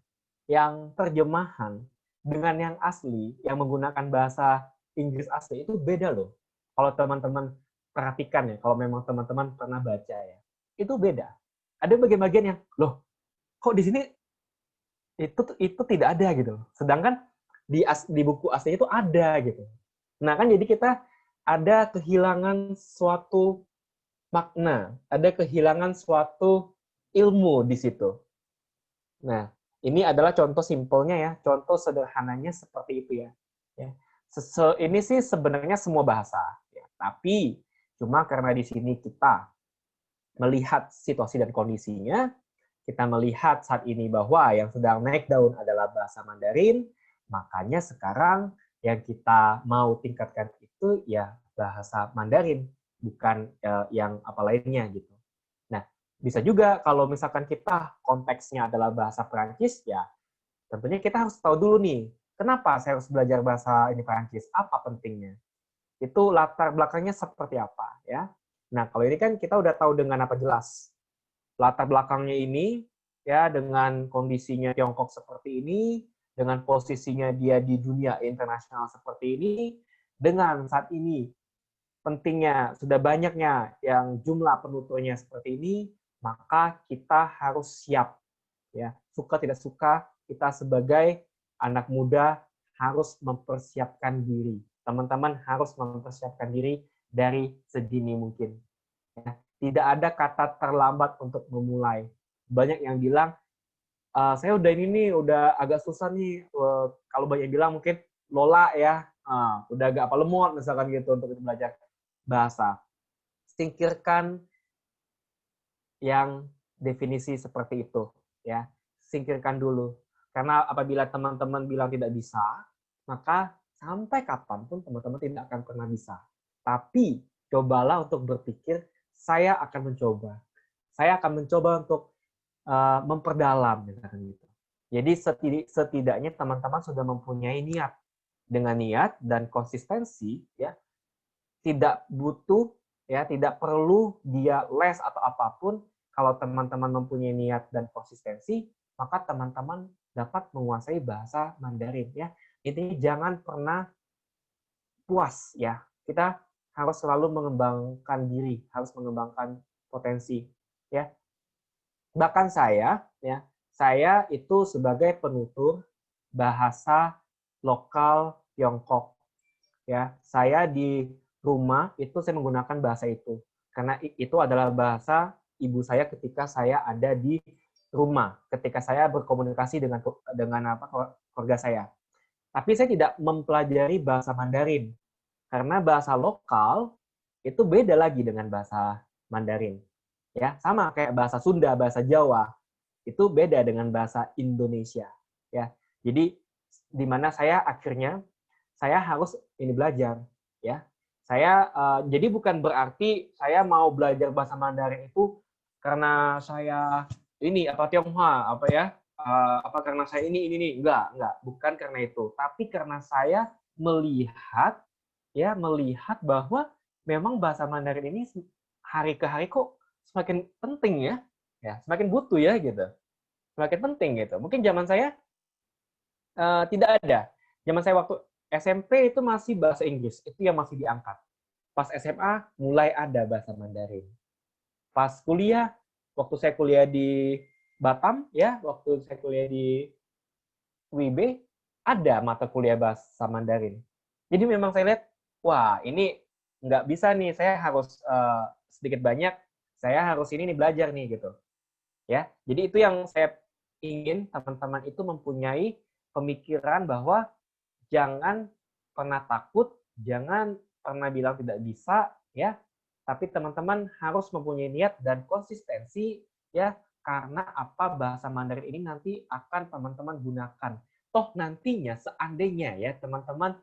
yang terjemahan dengan yang asli, yang menggunakan bahasa Inggris asli itu beda loh. Kalau teman-teman perhatikan ya, kalau memang teman-teman pernah baca ya, itu beda. Ada bagian-bagian yang loh, kok di sini itu tidak ada gitu. Sedangkan di buku aslinya itu ada gitu. Nah kan jadi kita ada kehilangan suatu makna, ada kehilangan suatu ilmu di situ. Nah, ini adalah contoh simpelnya ya, contoh sederhananya seperti itu ya. Ini sih sebenarnya semua bahasa, ya. Tapi cuma karena di sini kita melihat situasi dan kondisinya, kita melihat saat ini bahwa yang sedang naik daun adalah bahasa Mandarin, makanya sekarang yang kita mau tingkatkan itu ya bahasa Mandarin, bukan yang apa lainnya gitu. Nah, bisa juga kalau misalkan kita konteksnya adalah bahasa Perancis, ya tentunya kita harus tahu dulu nih, kenapa saya harus belajar bahasa ini Perancis, apa pentingnya. Itu latar belakangnya seperti apa ya. Nah, kalau ini kan kita udah tahu dengan apa jelas. Latar belakangnya ini ya dengan kondisinya Tiongkok seperti ini, dengan posisinya dia di dunia internasional seperti ini, dengan saat ini pentingnya, sudah banyaknya yang jumlah penuturnya seperti ini, maka kita harus siap. Ya, suka tidak suka, kita sebagai anak muda harus mempersiapkan diri. Teman-teman harus mempersiapkan diri dari sedini mungkin. Ya, tidak ada kata terlambat untuk memulai. Banyak yang bilang, saya udah ini nih, udah agak susah nih. Kalau banyak yang bilang mungkin Lola ya, udah agak apa lemot misalkan gitu untuk belajar bahasa. Singkirkan yang definisi seperti itu, ya. Singkirkan dulu. Karena apabila teman-teman bilang tidak bisa, maka sampai kapanpun teman-teman tidak akan pernah bisa. Tapi cobalah untuk berpikir, saya akan mencoba. Saya akan mencoba untuk memperdalam, misalkan gitu. Jadi setidaknya teman-teman sudah mempunyai niat. Dengan niat dan konsistensi, ya, tidak butuh, ya, tidak perlu dia les atau apapun. Kalau teman-teman mempunyai niat dan konsistensi, maka teman-teman dapat menguasai bahasa Mandarin, ya. Intinya jangan pernah puas, ya. Kita harus selalu mengembangkan diri, harus mengembangkan potensi, ya. Bahkan saya, ya, saya itu sebagai penutur bahasa lokal Tiongkok, ya. Saya di rumah itu saya menggunakan bahasa itu karena itu adalah bahasa ibu saya ketika saya ada di rumah, ketika saya berkomunikasi dengan keluarga saya. Tapi saya tidak mempelajari bahasa Mandarin karena bahasa lokal itu beda lagi dengan bahasa Mandarin. Ya, sama kayak bahasa Sunda, bahasa Jawa itu beda dengan bahasa Indonesia. Ya, jadi di mana saya akhirnya saya harus ini belajar, ya. Saya jadi bukan berarti saya mau belajar bahasa Mandarin itu karena saya ini apa Tionghoa apa ya apa karena saya ini enggak, bukan karena itu, tapi karena saya melihat bahwa memang bahasa Mandarin ini hari ke hari kok semakin penting ya, semakin butuh ya gitu, semakin penting gitu. Mungkin zaman saya tidak ada, zaman saya waktu SMP itu masih bahasa Inggris, itu yang masih diangkat. Pas SMA mulai ada bahasa Mandarin. Pas kuliah, waktu saya kuliah di Batam, ya, waktu saya kuliah di WIB, ada mata kuliah bahasa Mandarin. Jadi memang saya lihat, wah ini nggak bisa nih, saya harus sedikit banyak, saya harus ini nih belajar nih gitu. Ya, jadi itu yang saya ingin teman-teman itu mempunyai pemikiran bahwa jangan pernah takut, jangan pernah bilang tidak bisa, ya. Tapi teman-teman harus mempunyai niat dan konsistensi, ya. Karena apa bahasa Mandarin ini nanti akan teman-teman gunakan. Toh nantinya seandainya ya teman-teman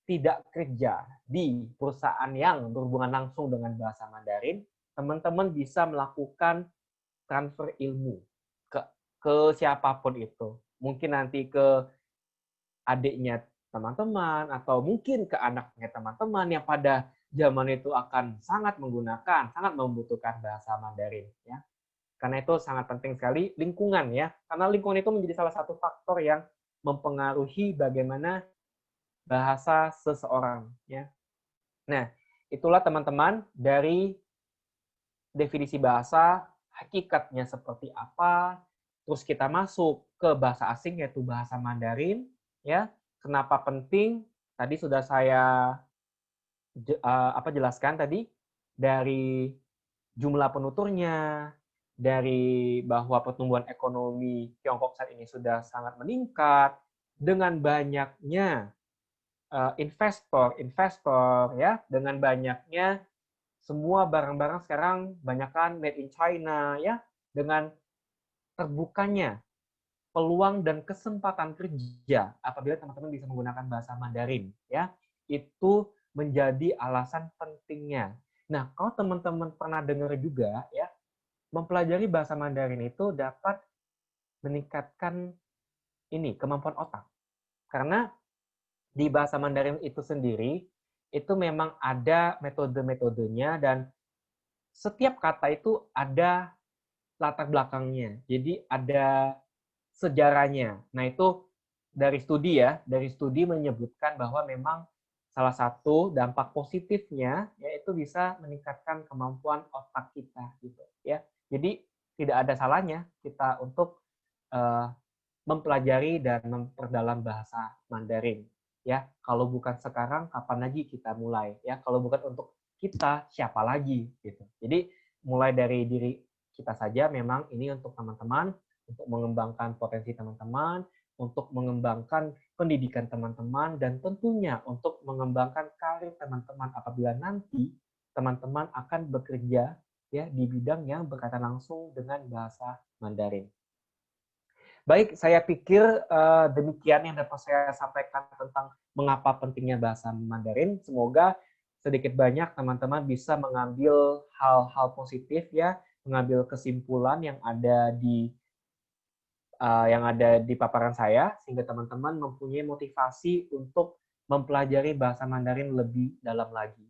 tidak kerja di perusahaan yang berhubungan langsung dengan bahasa Mandarin, teman-teman bisa melakukan transfer ilmu ke siapapun itu. Mungkin nanti ke adiknya teman-teman, atau mungkin ke anaknya teman-teman yang pada zaman itu akan sangat menggunakan, sangat membutuhkan bahasa Mandarin. Ya. Karena itu sangat penting sekali lingkungan ya, karena lingkungan itu menjadi salah satu faktor yang mempengaruhi bagaimana bahasa seseorang. Ya. Nah, itulah teman-teman dari definisi bahasa, hakikatnya seperti apa, terus kita masuk ke bahasa asing yaitu bahasa Mandarin, ya. Kenapa penting? Tadi sudah saya jelaskan tadi dari jumlah penuturnya, dari bahwa pertumbuhan ekonomi Tiongkok saat ini sudah sangat meningkat dengan banyaknya investor ya, dengan banyaknya semua barang-barang sekarang banyakkan made in China ya, dengan terbukanya peluang dan kesempatan kerja apabila teman-teman bisa menggunakan bahasa Mandarin ya, itu menjadi alasan pentingnya. Nah, kalau teman-teman pernah dengar juga ya, mempelajari bahasa Mandarin itu dapat meningkatkan ini kemampuan otak. Karena di bahasa Mandarin itu sendiri itu memang ada metode-metodenya dan setiap kata itu ada latar belakangnya. Jadi ada sejarahnya. Nah, itu dari studi menyebutkan bahwa memang salah satu dampak positifnya yaitu bisa meningkatkan kemampuan otak kita gitu ya. Jadi tidak ada salahnya kita untuk mempelajari dan memperdalam bahasa Mandarin ya. Kalau bukan sekarang, kapan lagi kita mulai ya? Kalau bukan untuk kita, siapa lagi gitu. Jadi mulai dari diri kita saja. Memang ini untuk teman-teman, untuk mengembangkan potensi teman-teman, untuk mengembangkan pendidikan teman-teman, dan tentunya untuk mengembangkan karir teman-teman apabila nanti teman-teman akan bekerja ya di bidang yang berkaitan langsung dengan bahasa Mandarin. Baik, saya pikir demikian yang dapat saya sampaikan tentang mengapa pentingnya bahasa Mandarin. Semoga sedikit banyak teman-teman bisa mengambil hal-hal positif ya, mengambil kesimpulan yang ada di paparan saya, sehingga teman-teman mempunyai motivasi untuk mempelajari bahasa Mandarin lebih dalam lagi.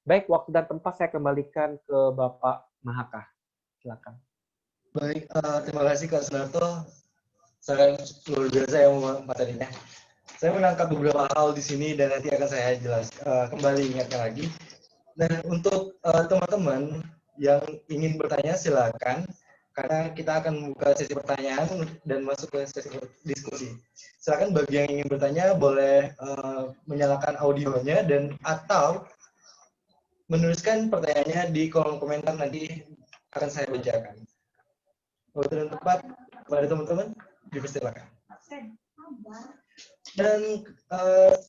Baik, waktu dan tempat saya kembalikan ke Bapak Mahaka. Silakan. Baik, terima kasih Kak Sunarto. Sangat luar biasa ya materinya. Saya menangkap beberapa hal di sini dan nanti akan saya kembali ingatkan lagi. Nah, untuk teman-teman yang ingin bertanya silakan, karena kita akan membuka sesi pertanyaan dan masuk ke sesi diskusi. Silakan bagi yang ingin bertanya boleh menyalakan audionya dan atau menuliskan pertanyaannya di kolom komentar, nanti akan saya bacakan. Waktu dan tempat kepada teman-teman dipersilakan. Dan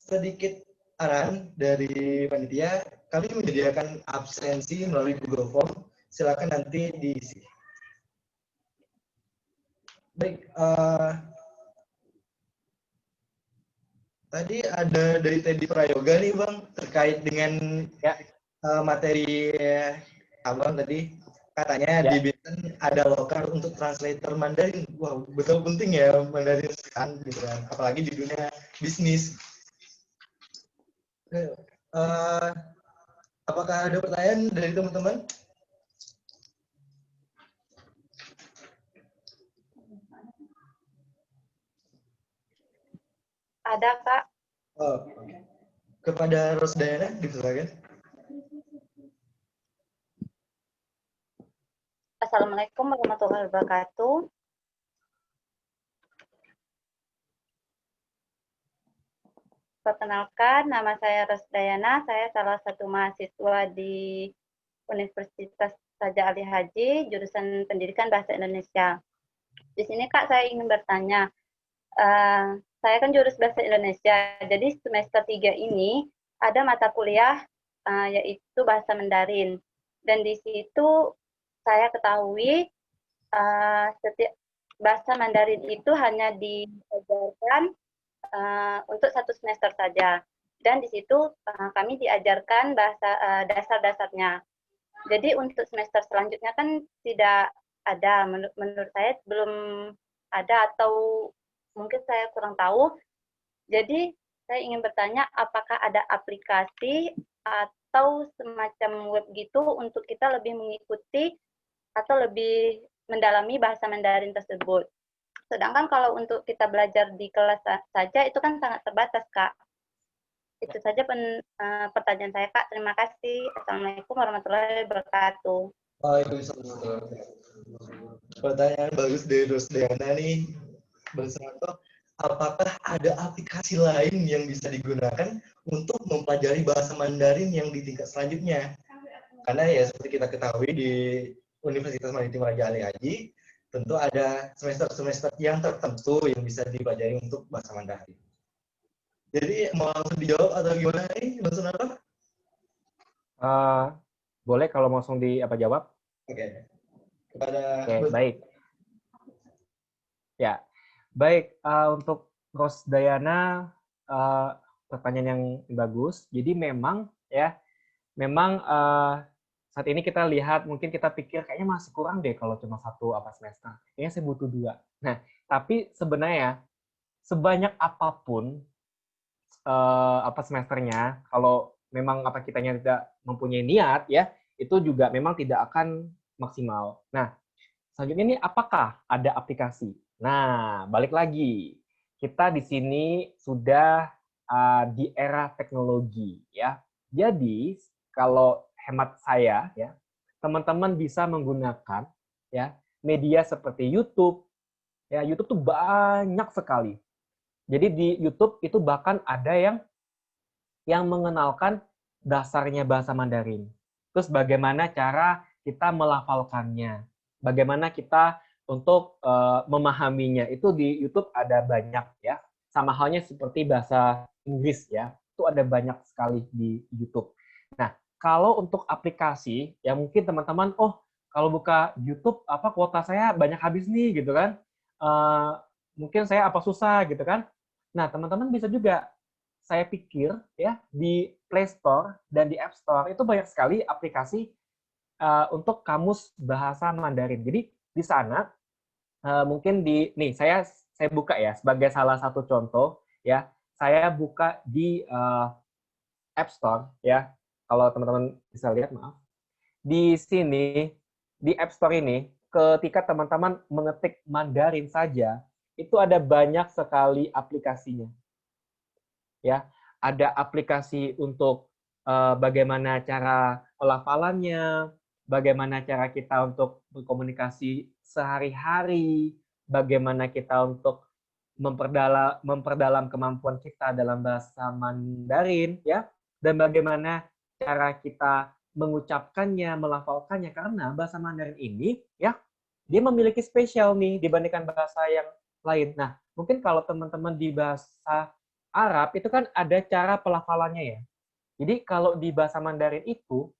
sedikit arahan dari panitia, kami menyediakan absensi melalui Google Form. Silakan nanti diisi. Baik, tadi ada dari Teddy Prayoga nih Bang, terkait dengan materi Abang tadi. Katanya di Bintan ada loker untuk translator Mandarin. Wah, betul penting ya Mandarin kan, gitu kan. Apalagi di dunia bisnis. Apakah ada pertanyaan dari teman-teman? Ada, Kak. Oh, kepada Rosdayana, dipersilakan. Assalamualaikum warahmatullahi wabarakatuh. Perkenalkan, nama saya Rosdayana. Saya salah satu mahasiswa di Universitas Raja Ali Haji, jurusan Pendidikan Bahasa Indonesia. Di sini, Kak, saya ingin bertanya. Saya kan jurus Bahasa Indonesia, jadi semester 3 ini ada mata kuliah yaitu Bahasa Mandarin. Dan di situ saya ketahui setiap bahasa Mandarin itu hanya diajarkan untuk 1 semester saja. Dan di situ kami diajarkan bahasa dasar-dasarnya. Jadi untuk semester selanjutnya kan tidak ada, menurut saya belum ada atau mungkin saya kurang tahu. Jadi saya ingin bertanya apakah ada aplikasi atau semacam web gitu untuk kita lebih mengikuti atau lebih mendalami bahasa Mandarin tersebut. Sedangkan kalau untuk kita belajar di kelas saja itu kan sangat terbatas, Kak. Itu saja pertanyaan saya, Kak. Terima kasih. Assalamualaikum warahmatullahi wabarakatuh. Waalaikumsalam. Pertanyaan bagus dari Rosdayana nih, Bang Santo. Apakah ada aplikasi lain yang bisa digunakan untuk mempelajari bahasa Mandarin yang di tingkat selanjutnya? Karena ya seperti kita ketahui di Universitas Maritim Raja Ali Haji, tentu ada semester-semester yang tertentu yang bisa dipelajari untuk bahasa Mandarin. Jadi mau langsung dijawab atau gimana nih, Bang Sunarto? Boleh kalau langsung jawab. Oke. Kepada baik. Ya, baik. Untuk Rosdayana, pertanyaan yang bagus. Jadi memang saat ini kita lihat, mungkin kita pikir kayaknya masih kurang deh kalau cuma 1 semester. Kayaknya saya butuh 2. Nah, tapi sebenarnya sebanyak apapun semesternya, kalau memang kitanya tidak mempunyai niat ya, itu juga memang tidak akan maksimal. Nah, selanjutnya ini apakah ada aplikasi? Nah, balik lagi. kita di sini sudah di era teknologi ya. Jadi kalau hemat saya ya, teman-teman bisa menggunakan ya media seperti YouTube. Ya, YouTube tuh banyak sekali. Jadi di YouTube itu bahkan ada yang mengenalkan dasarnya bahasa Mandarin. Terus bagaimana cara kita melafalkannya. Bagaimana kita untuk memahaminya. Itu di YouTube ada banyak ya. Sama halnya seperti bahasa Inggris ya. Itu ada banyak sekali di YouTube. Nah, kalau untuk aplikasi, ya mungkin teman-teman, oh kalau buka YouTube, apa kuota saya banyak habis nih gitu kan. Mungkin saya apa susah gitu kan. Nah, teman-teman bisa juga, saya pikir ya di Play Store dan di App Store itu banyak sekali aplikasi untuk kamus bahasa Mandarin. Jadi di sana mungkin nih saya buka ya sebagai salah satu contoh ya. Saya buka di App Store ya. Kalau teman-teman bisa lihat, maaf. Di sini di App Store ini ketika teman-teman mengetik Mandarin saja itu ada banyak sekali aplikasinya. Ya, ada aplikasi untuk bagaimana cara pelafalannya, bagaimana cara kita untuk berkomunikasi sehari-hari, bagaimana kita untuk memperdalam kemampuan kita dalam bahasa Mandarin, ya, dan bagaimana cara kita mengucapkannya, melafalkannya, karena bahasa Mandarin ini, ya, dia memiliki spesial nih dibandingkan bahasa yang lain. Nah, mungkin kalau teman-teman di bahasa Arab itu kan ada cara pelafalannya ya. Jadi kalau di bahasa Mandarin itu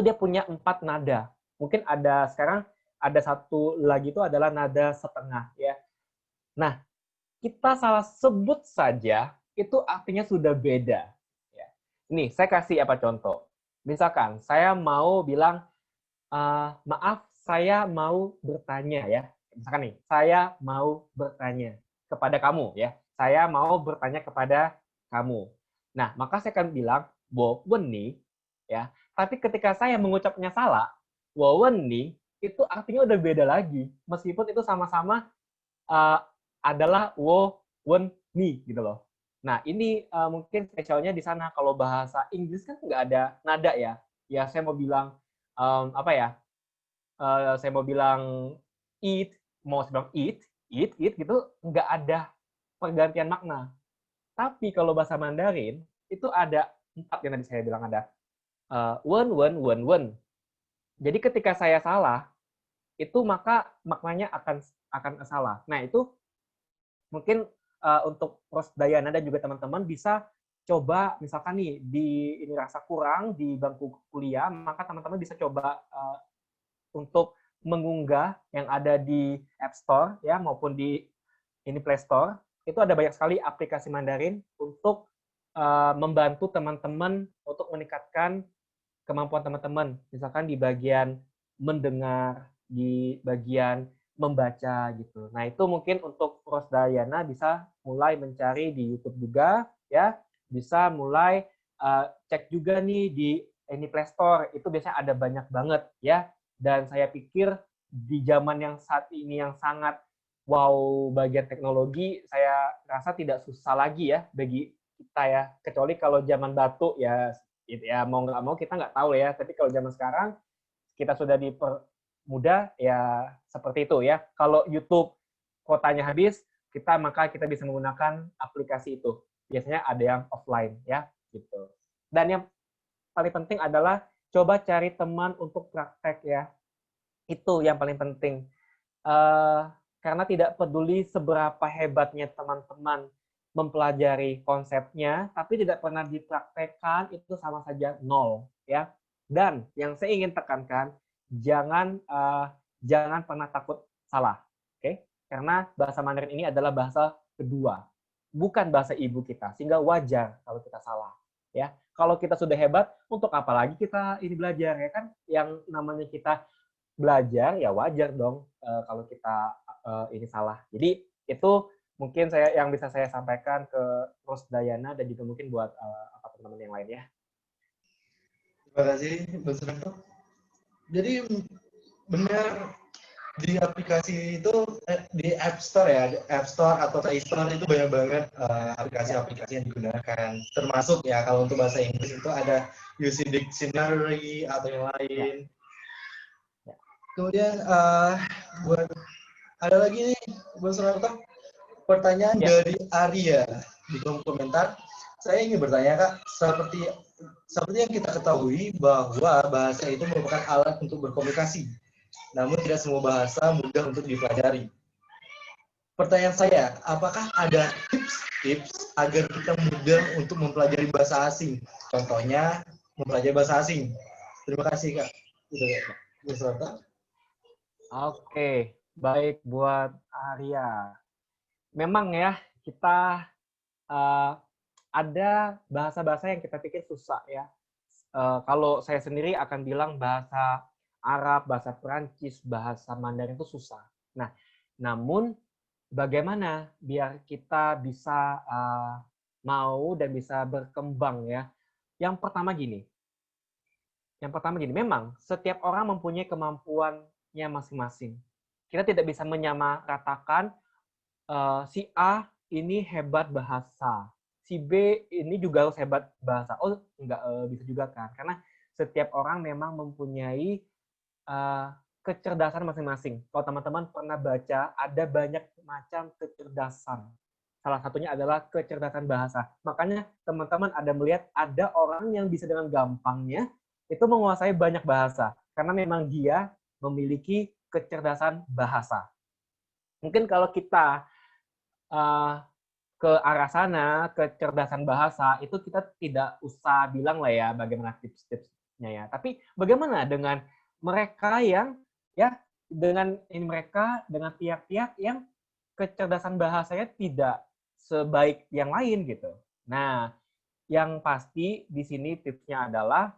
dia punya 4 nada. Mungkin ada sekarang ada satu lagi itu adalah nada setengah ya. Nah, kita salah sebut saja itu artinya sudah beda. Ya. Nih, saya kasih apa contoh. Misalkan saya mau bilang maaf, saya mau bertanya ya. Misalkan nih, saya mau bertanya kepada kamu ya. Saya mau bertanya kepada kamu. Nah, maka saya akan bilang wo wen ni ya. Tapi ketika saya mengucapnya salah, wo wen ni itu artinya udah beda lagi. Meskipun itu sama-sama adalah wo wen ni gitu loh. Nah, ini mungkin spesialnya di sana. Kalau bahasa Inggris kan nggak ada nada ya. Ya, saya mau bilang apa ya? Saya mau bilang eat, mau saya bilang eat gitu, nggak ada pergantian makna. Tapi kalau bahasa Mandarin itu ada 4 yang tadi saya bilang, ada wen wen wen wen. Jadi ketika saya salah, itu maka maknanya akan salah. Nah, itu mungkin untuk Pros Dayana dan juga teman-teman bisa coba, misalkan nih di ini rasa kurang di bangku kuliah, maka teman-teman bisa coba untuk mengunggah yang ada di App Store ya maupun di ini Play Store. Itu ada banyak sekali aplikasi Mandarin untuk membantu teman-teman untuk meningkatkan kemampuan teman-teman. Misalkan di bagian mendengar, di bagian membaca gitu. Nah, itu mungkin untuk Pros Dayana bisa mulai mencari di YouTube juga ya. Bisa mulai cek juga nih di ini Play Store. Itu biasanya ada banyak banget ya. Dan saya pikir di zaman yang saat ini yang sangat wow bagian teknologi, saya rasa tidak susah lagi ya bagi kita ya. Kecuali kalau zaman batu ya mau nggak mau kita nggak tahu ya. Tapi kalau zaman sekarang kita sudah dipermudah ya seperti itu ya. Kalau YouTube kuotanya habis, maka kita bisa menggunakan aplikasi itu. Biasanya ada yang offline ya gitu. Dan yang paling penting adalah coba cari teman untuk praktek ya. Itu yang paling penting. Karena tidak peduli seberapa hebatnya teman-teman mempelajari konsepnya, tapi tidak pernah dipraktekkan, itu sama saja nol. Ya. Dan yang saya ingin tekankan, jangan pernah takut salah. Oke? Karena bahasa Mandarin ini adalah bahasa kedua, bukan bahasa ibu kita, sehingga wajar kalau kita salah. Ya, kalau kita sudah hebat, untuk apa lagi kita ini belajar ya kan? Yang namanya kita belajar ya wajar dong kalau kita ini salah. Jadi itu mungkin yang bisa saya sampaikan ke Pros Dayana dan juga mungkin buat teman-teman yang lain ya. Terima kasih, Mas Ranto. Jadi benar di aplikasi itu di App Store ya, di App Store atau Play Store itu banyak banget aplikasi-aplikasi yang digunakan. Termasuk ya kalau untuk bahasa Inggris itu ada UC Dictionary atau yang lain. Ya. Kemudian buat ada lagi nih buat Sunarto, pertanyaan Ya. dari Arya di kolom komentar. Saya ingin bertanya Kak, seperti yang kita ketahui bahwa bahasa itu merupakan alat untuk berkomunikasi. Namun tidak semua bahasa mudah untuk dipelajari. Pertanyaan saya, apakah ada tips agar kita mudah untuk mempelajari bahasa asing? Contohnya, mempelajari bahasa asing. Terima kasih, Kak. Beserta. Oke, baik buat Arya. Memang ya, kita ada bahasa-bahasa yang kita pikir susah ya. Kalau saya sendiri akan bilang bahasa Arab, bahasa Perancis, bahasa Mandarin itu susah. Nah, namun bagaimana biar kita bisa mau dan bisa berkembang ya? Yang pertama gini, memang setiap orang mempunyai kemampuannya masing-masing. Kita tidak bisa menyamaratakan si A ini hebat bahasa, si B ini juga harus hebat bahasa. Oh, enggak bisa juga kan? Karena setiap orang memang mempunyai kecerdasan masing-masing. Kalau teman-teman pernah baca, ada banyak macam kecerdasan. Salah satunya adalah kecerdasan bahasa. Makanya teman-teman ada melihat ada orang yang bisa dengan gampangnya itu menguasai banyak bahasa. Karena memang dia memiliki kecerdasan bahasa. Mungkin kalau kita ke arah sana, kecerdasan bahasa, itu kita tidak usah bilang lah ya bagaimana tips-tipsnya ya. Tapi bagaimana dengan mereka yang ya dengan pihak-pihak yang kecerdasan bahasanya tidak sebaik yang lain gitu. Nah, yang pasti di sini tipsnya adalah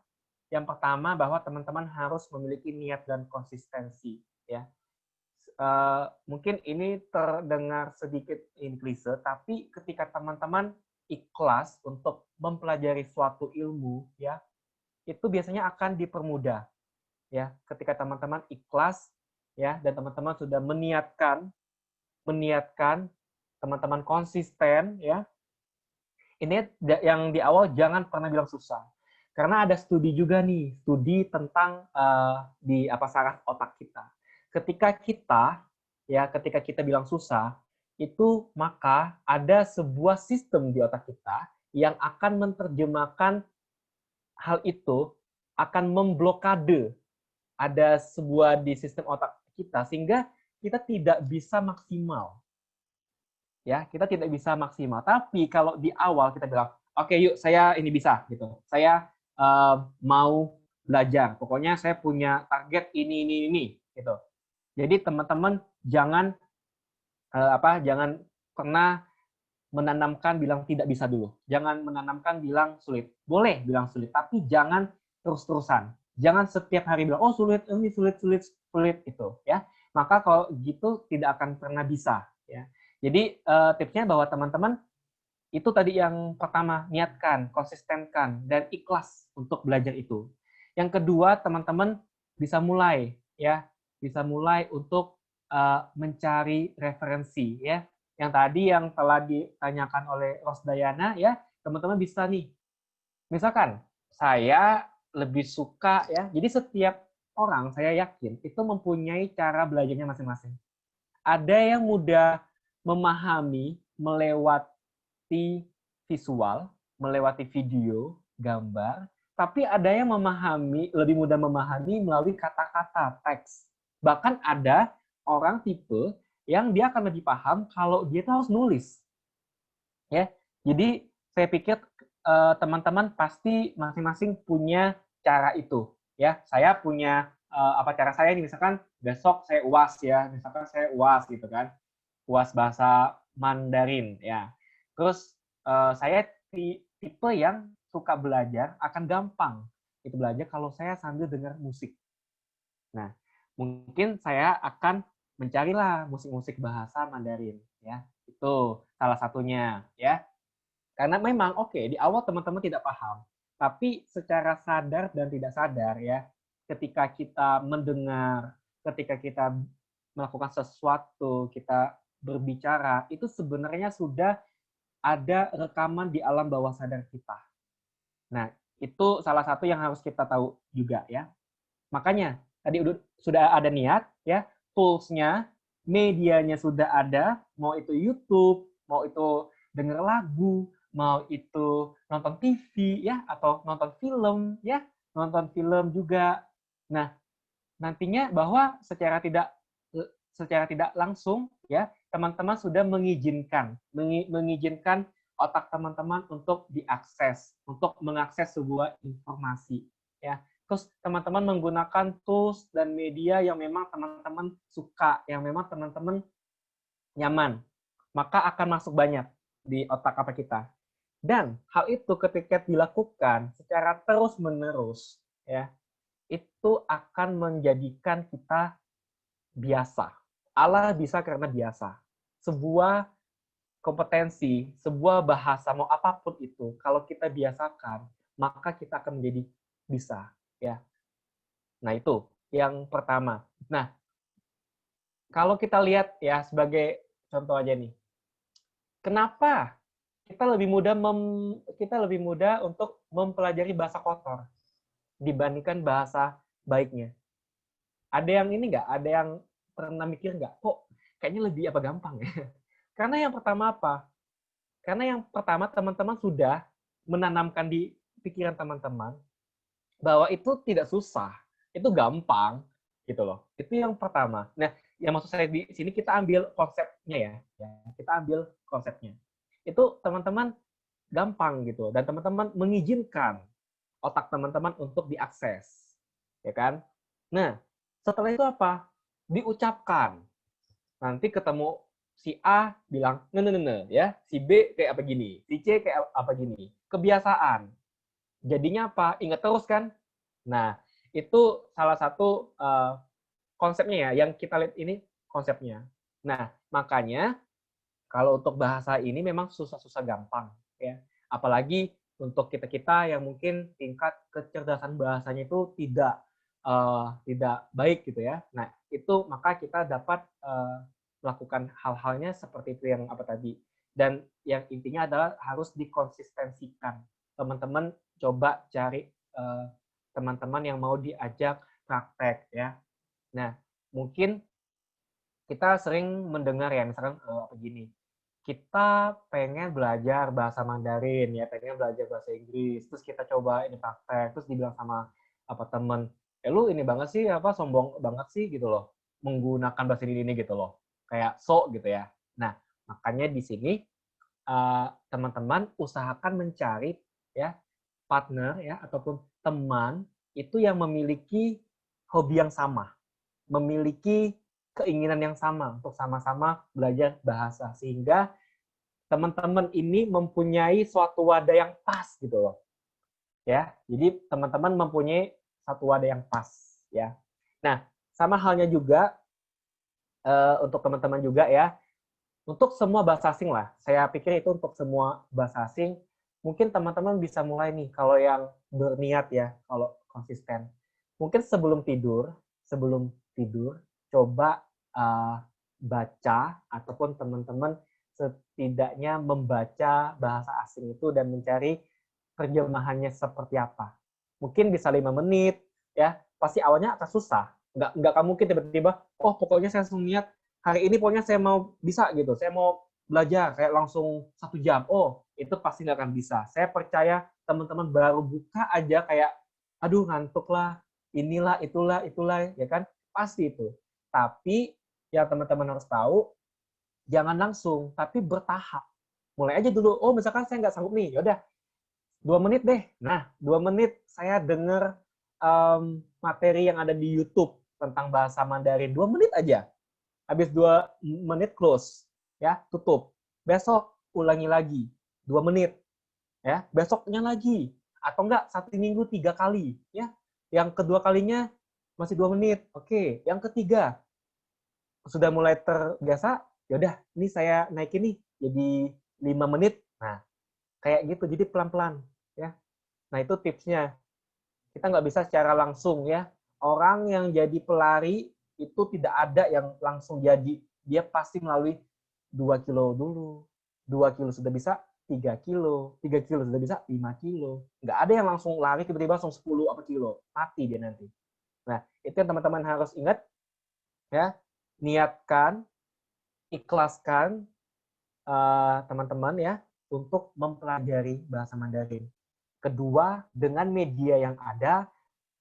yang pertama bahwa teman-teman harus memiliki niat dan konsistensi ya. Mungkin ini terdengar sedikit klise, tapi ketika teman-teman ikhlas untuk mempelajari suatu ilmu ya, itu biasanya akan dipermudah ya. Ketika teman-teman ikhlas ya dan teman-teman sudah meniatkan, teman-teman konsisten ya. Ini yang di awal jangan pernah bilang susah. Karena ada studi juga nih, studi tentang di saraf otak kita. Ketika kita bilang susah, itu maka ada sebuah sistem di otak kita yang akan menerjemahkan hal itu, akan memblokade ada sebuah di sistem otak kita sehingga kita tidak bisa maksimal. Ya, kita tidak bisa maksimal. Tapi kalau di awal kita bilang, oke, yuk saya ini bisa gitu. Saya mau belajar. Pokoknya saya punya target ini gitu. Jadi teman-teman jangan jangan pernah menanamkan bilang tidak bisa dulu. Jangan menanamkan bilang sulit. Boleh bilang sulit, tapi jangan terus-terusan. Jangan setiap hari bilang oh sulit, ini sulit itu ya. Maka kalau gitu tidak akan pernah bisa ya. Jadi tipsnya bahwa teman-teman itu tadi yang pertama, niatkan, konsistenkan, dan ikhlas untuk belajar itu. Yang kedua, teman-teman bisa mulai, ya, bisa mulai untuk mencari referensi, ya. Yang tadi yang telah ditanyakan oleh Rosdayana, ya, teman-teman bisa nih. Misalkan saya lebih suka, ya. Jadi setiap orang saya yakin itu mempunyai cara belajarnya masing-masing. Ada yang mudah memahami melewati visual, melewati video, gambar, tapi ada yang lebih mudah memahami melalui kata-kata, teks. Bahkan ada orang tipe yang dia akan lebih paham kalau dia tuh harus nulis. Ya, jadi saya pikir teman-teman pasti masing-masing punya cara itu. Ya, saya punya cara saya ini misalkan besok saya UAS ya, misalkan saya UAS gitu kan. UAS bahasa Mandarin ya. Terus saya tipe yang suka belajar akan gampang itu belajar kalau saya sambil dengar musik. Nah, mungkin saya akan mencarilah musik-musik bahasa Mandarin ya. Itu salah satunya ya. Karena memang di awal teman-teman tidak paham, tapi secara sadar dan tidak sadar ya, ketika kita mendengar, ketika kita melakukan sesuatu, kita berbicara, itu sebenarnya sudah ada rekaman di alam bawah sadar kita. Nah, itu salah satu yang harus kita tahu juga ya. Makanya tadi sudah ada niat ya, tools-nya, medianya sudah ada, mau itu YouTube, mau itu denger lagu, mau itu nonton TV ya, atau nonton film ya, nonton film juga. Nah, nantinya bahwa secara tidak langsung ya, teman-teman sudah mengizinkan otak teman-teman untuk diakses, untuk mengakses sebuah informasi ya. Terus teman-teman menggunakan tools dan media yang memang teman-teman suka, yang memang teman-teman nyaman, maka akan masuk banyak di otak apa kita. Dan hal itu ketika dilakukan secara terus-menerus ya, itu akan menjadikan kita biasa. Allah bisa karena biasa. Sebuah kompetensi, sebuah bahasa, mau apapun itu, kalau kita biasakan, maka kita akan menjadi bisa. Ya. Nah, itu yang pertama. Nah, kalau kita lihat ya sebagai contoh aja nih, kenapa kita lebih mudah untuk mempelajari bahasa kotor dibandingkan bahasa baiknya? Ada yang ini nggak? Ada yang pernah mikir nggak? Kok kayaknya lebih apa gampang ya? Karena yang pertama apa? Karena yang pertama teman-teman sudah menanamkan di pikiran teman-teman bahwa itu tidak susah, itu gampang, gitu loh. Itu yang pertama. Nah, yang maksud saya di sini kita ambil konsepnya ya. Kita ambil konsepnya. Itu teman-teman gampang gitu, dan teman-teman mengizinkan otak teman-teman untuk diakses, ya kan? Nah, setelah itu apa? Diucapkan. Nanti ketemu si A bilang ne ya, si B kayak apa gini, si C kayak apa gini. Kebiasaan. Jadinya apa? Ingat terus kan? Nah, itu salah satu konsepnya ya, yang kita lihat ini konsepnya. Nah, makanya kalau untuk bahasa ini memang susah-susah gampang ya. Apalagi untuk kita-kita yang mungkin tingkat kecerdasan bahasanya itu tidak baik gitu ya. Nah, itu maka kita dapat melakukan hal-halnya seperti itu yang apa tadi. Dan yang intinya adalah harus dikonsistensikan. Teman-teman coba cari teman-teman yang mau diajak praktek ya. Nah, mungkin kita sering mendengar ya, misalkan begini, kita pengen belajar bahasa Mandarin ya, pengen belajar bahasa Inggris, terus kita coba ini praktek, terus dibilang sama apa temen, lu ini banget sih, apa sombong banget sih gitu loh, menggunakan bahasa ini gitu loh, kayak so gitu ya. Nah, makanya di sini teman-teman usahakan mencari ya partner ya ataupun teman itu yang memiliki hobi yang sama, memiliki keinginan yang sama untuk sama-sama belajar bahasa, sehingga teman-teman ini mempunyai suatu wadah yang pas gitu loh. Ya, jadi teman-teman mempunyai satu wadah yang pas ya. Nah, sama halnya juga untuk teman-teman juga ya. Untuk semua bahasa asing lah, saya pikir itu untuk semua bahasa asing, mungkin teman-teman bisa mulai nih, kalau yang berniat ya, kalau konsisten. Mungkin sebelum tidur, coba baca, ataupun teman-teman setidaknya membaca bahasa asing itu dan mencari terjemahannya seperti apa. Mungkin bisa 5 menit, ya, pasti awalnya akan susah. Nggak mungkin tiba-tiba, oh pokoknya saya langsung niat, hari ini pokoknya saya mau bisa gitu, saya mau belajar kayak langsung 1 jam. Oh, itu pasti nggak akan bisa. Saya percaya teman-teman baru buka aja kayak, aduh ngantuk lah, inilah, itulah, ya kan? Pasti itu. Tapi yang teman-teman harus tahu, jangan langsung, tapi bertahap. Mulai aja dulu, oh misalkan saya nggak sanggup nih, yaudah 2 menit deh. Nah, 2 menit saya dengar materi yang ada di YouTube tentang bahasa Mandarin. 2 menit aja. Habis 2 menit close, ya, tutup. Besok ulangi lagi 2 menit, ya. Besoknya lagi, atau enggak 1 minggu 3 kali, ya. Yang kedua kalinya masih 2 menit. Oke, yang ketiga sudah mulai terbiasa, ya udah, ini saya naikin nih jadi 5 menit. Nah, kayak gitu, jadi pelan-pelan, ya. Nah, itu tipsnya. Kita nggak bisa secara langsung, ya. Orang yang jadi pelari itu tidak ada yang langsung jadi. Dia pasti melalui 2 kilo dulu. 2 kilo sudah bisa 3 kilo. 3 kilo sudah bisa 5 kilo. Nggak ada yang langsung lari tiba-tiba langsung 10 apa kilo. Mati dia nanti. Nah, itu yang teman-teman harus ingat. Ya, niatkan, ikhlaskan teman-teman ya untuk mempelajari bahasa Mandarin. Kedua, dengan media yang ada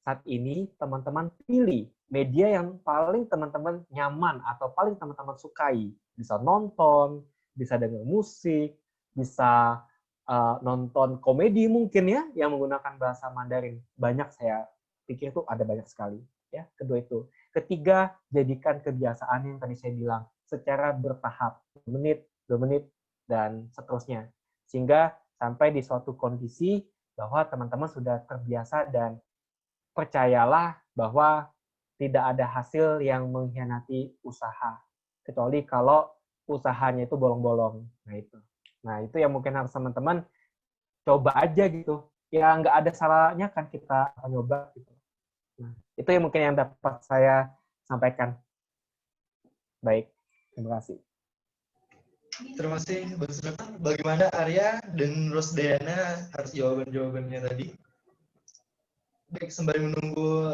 saat ini, teman-teman pilih media yang paling teman-teman nyaman atau paling teman-teman sukai. Bisa nonton, bisa dengar musik, bisa nonton komedi mungkin ya yang menggunakan bahasa Mandarin. Banyak, saya pikir tuh ada banyak sekali. Ya, kedua itu. Ketiga, jadikan kebiasaan yang tadi saya bilang secara bertahap, 1 menit, 2 menit, dan seterusnya. Sehingga sampai di suatu kondisi bahwa teman-teman sudah terbiasa dan percayalah bahwa tidak ada hasil yang mengkhianati usaha. Kecuali kalau usahanya itu bolong-bolong. Nah, itu yang mungkin harus teman-teman coba aja gitu. Ya, nggak ada salahnya kan kita nyoba gitu. Nah, itu yang mungkin yang dapat saya sampaikan. Baik, terima kasih. Terima kasih, Bang Sunarto. Bagaimana Arya dan Rosdiana atas jawaban-jawabannya tadi? Baik, sembari menunggu,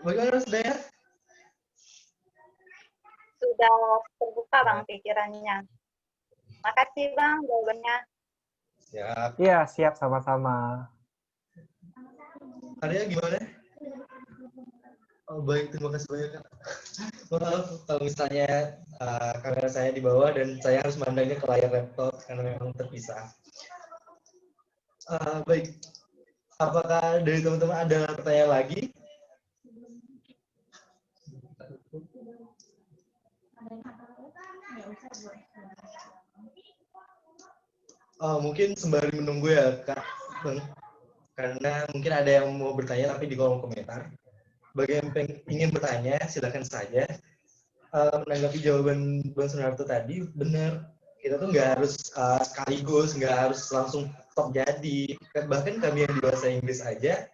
bagaimana Rosdiana? Sudah terbuka Bang pikirannya. Makasih Bang jawabannya. Siap. Iya, siap sama-sama. Arya gimana? Oh, baik, terima kasih banyak Kak. Maaf kalau misalnya kamera saya di bawah dan saya harus memandangnya ke layar laptop karena memang terpisah. Baik, apakah dari teman-teman ada pertanyaan lagi? Mungkin sembari menunggu ya Kak, karena mungkin ada yang mau bertanya tapi di kolom komentar. Bagi yang ingin bertanya, silakan saja. Menanggapi jawaban Bang Sunarto tadi, benar. Kita tuh nggak harus sekaligus, nggak harus langsung top jadi. Bahkan kami yang di bahasa Inggris aja,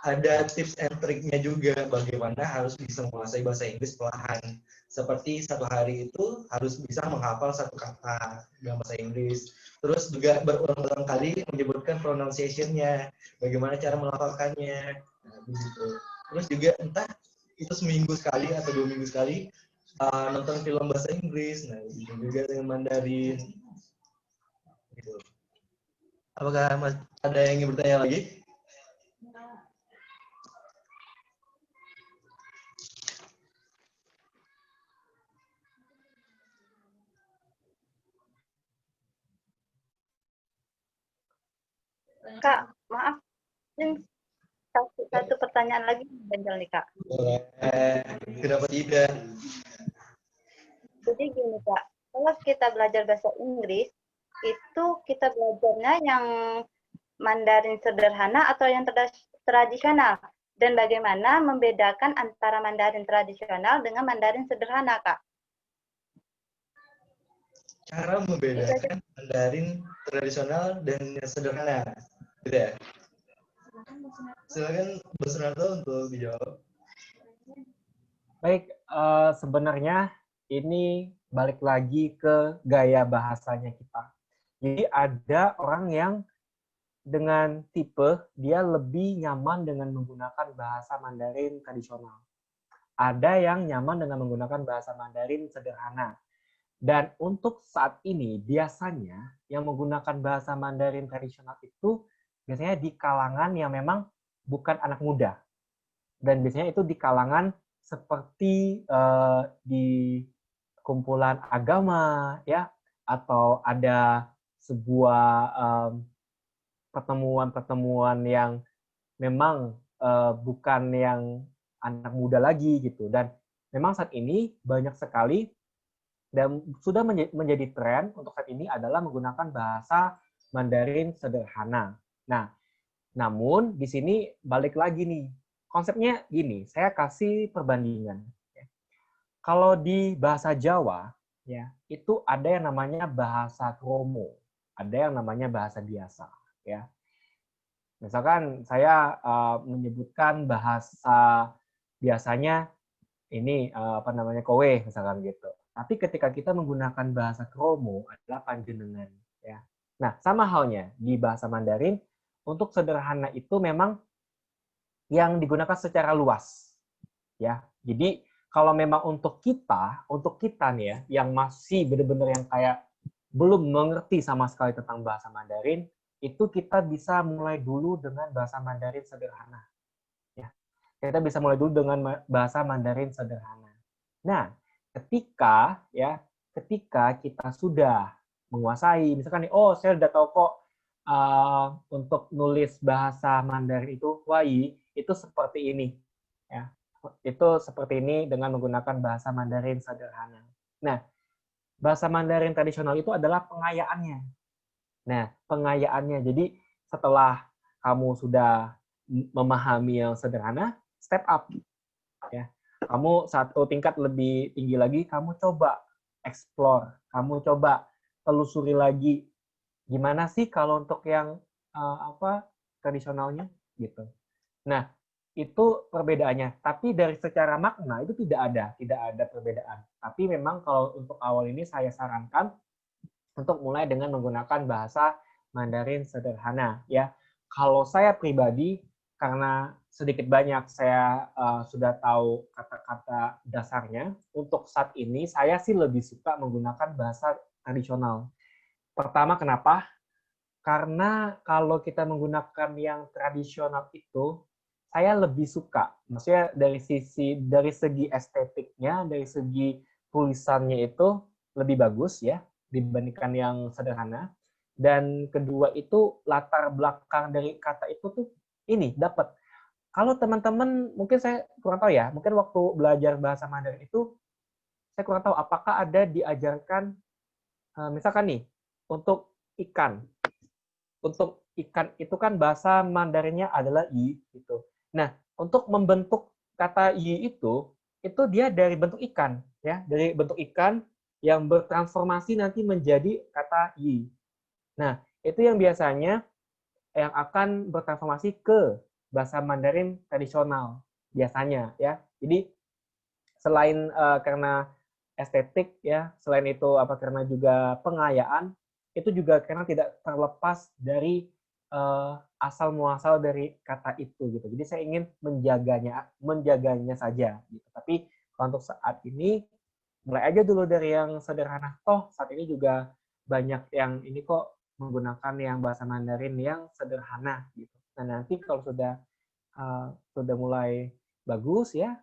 ada tips and triknya juga bagaimana harus bisa menguasai bahasa Inggris perlahan. Seperti 1 hari itu harus bisa menghafal 1 kata dalam bahasa Inggris. Terus juga berulang-ulang kali menyebutkan pronunciation-nya, bagaimana cara melafalkannya. Nah, begitu. Terus juga entah itu seminggu sekali atau 2 minggu sekali nonton film bahasa Inggris, nah itu juga dengan Mandarin. Gitu. Apakah ada yang ingin bertanya lagi? Kak, maaf. Ini satu pertanyaan lagi Benjol nih Kak. Boleh. Kenapa tidak? Jadi gini Kak, kalau kita belajar bahasa Inggris, itu kita belajarnya yang Mandarin sederhana atau yang tradisional? Dan bagaimana membedakan antara Mandarin tradisional dengan Mandarin sederhana, Kak? Cara membedakan Mandarin tradisional dan yang sederhana. Gitu ya? Silakan Bang Sunarto untuk dijawab. Baik, sebenarnya ini balik lagi ke gaya bahasanya kita. Jadi ada orang yang dengan tipe dia lebih nyaman dengan menggunakan bahasa Mandarin tradisional. Ada yang nyaman dengan menggunakan bahasa Mandarin sederhana. Dan untuk saat ini biasanya yang menggunakan bahasa Mandarin tradisional itu biasanya di kalangan yang memang bukan anak muda. Dan biasanya itu di kalangan seperti di kumpulan agama ya, atau ada sebuah pertemuan-pertemuan yang memang bukan yang anak muda lagi gitu. Dan memang saat ini banyak sekali dan sudah menjadi tren untuk saat ini adalah menggunakan bahasa Mandarin sederhana. Nah, namun di sini balik lagi nih, konsepnya gini, saya kasih perbandingan. Kalau di bahasa Jawa, ya itu ada yang namanya bahasa kromo, ada yang namanya bahasa biasa. Ya, misalkan saya menyebutkan bahasa biasanya ini apa namanya kowe misalkan gitu. Tapi ketika kita menggunakan bahasa kromo adalah panjenengan ya. Nah, sama halnya di bahasa Mandarin untuk sederhana itu memang yang digunakan secara luas ya. Jadi kalau memang untuk kita nih ya yang masih benar-benar yang kayak belum mengerti sama sekali tentang bahasa Mandarin, itu kita bisa mulai dulu dengan bahasa Mandarin sederhana. Ya. Kita bisa mulai dulu dengan bahasa Mandarin sederhana. Nah, ketika kita sudah menguasai, misalkan nih, oh saya udah tahu kok untuk nulis bahasa Mandarin itu Wai itu seperti ini, ya. Itu seperti ini dengan menggunakan bahasa Mandarin sederhana. Nah, bahasa Mandarin tradisional itu adalah pengayaannya. Nah, pengayaannya. Jadi setelah kamu sudah memahami yang sederhana, step up. Ya. Kamu satu tingkat lebih tinggi lagi, kamu coba explore, kamu coba telusuri lagi. Gimana sih kalau untuk yang tradisionalnya gitu. Nah, itu perbedaannya. Tapi dari secara makna itu tidak ada perbedaan. Tapi memang kalau untuk awal ini saya sarankan untuk mulai dengan menggunakan bahasa Mandarin sederhana ya. Kalau saya pribadi karena sedikit banyak saya sudah tahu kata-kata dasarnya, untuk saat ini saya sih lebih suka menggunakan bahasa tradisional. Pertama kenapa? Karena kalau kita menggunakan yang tradisional itu saya lebih suka, maksudnya dari segi estetiknya, dari segi tulisannya itu lebih bagus ya dibandingkan yang sederhana. Dan kedua itu latar belakang dari kata itu tuh ini dapat. Kalau teman-teman mungkin saya kurang tahu ya, mungkin waktu belajar bahasa Mandarin itu saya kurang tahu apakah ada diajarkan misalkan nih untuk ikan. Untuk ikan itu kan bahasa Mandarinnya adalah yi gitu. Nah, untuk membentuk kata yi itu dia dari bentuk ikan, ya, dari bentuk ikan yang bertransformasi nanti menjadi kata yi. Nah, itu yang biasanya yang akan bertransformasi ke bahasa Mandarin tradisional biasanya, ya. Jadi selain karena estetik, ya, selain itu karena juga pengayaan, itu juga karena tidak terlepas dari asal muasal dari kata itu gitu. Jadi saya ingin menjaganya saja gitu. Tapi untuk saat ini mulai aja dulu dari yang sederhana. Toh saat ini juga banyak yang ini kok menggunakan yang bahasa Mandarin yang sederhana gitu. Nah, nanti kalau sudah mulai bagus ya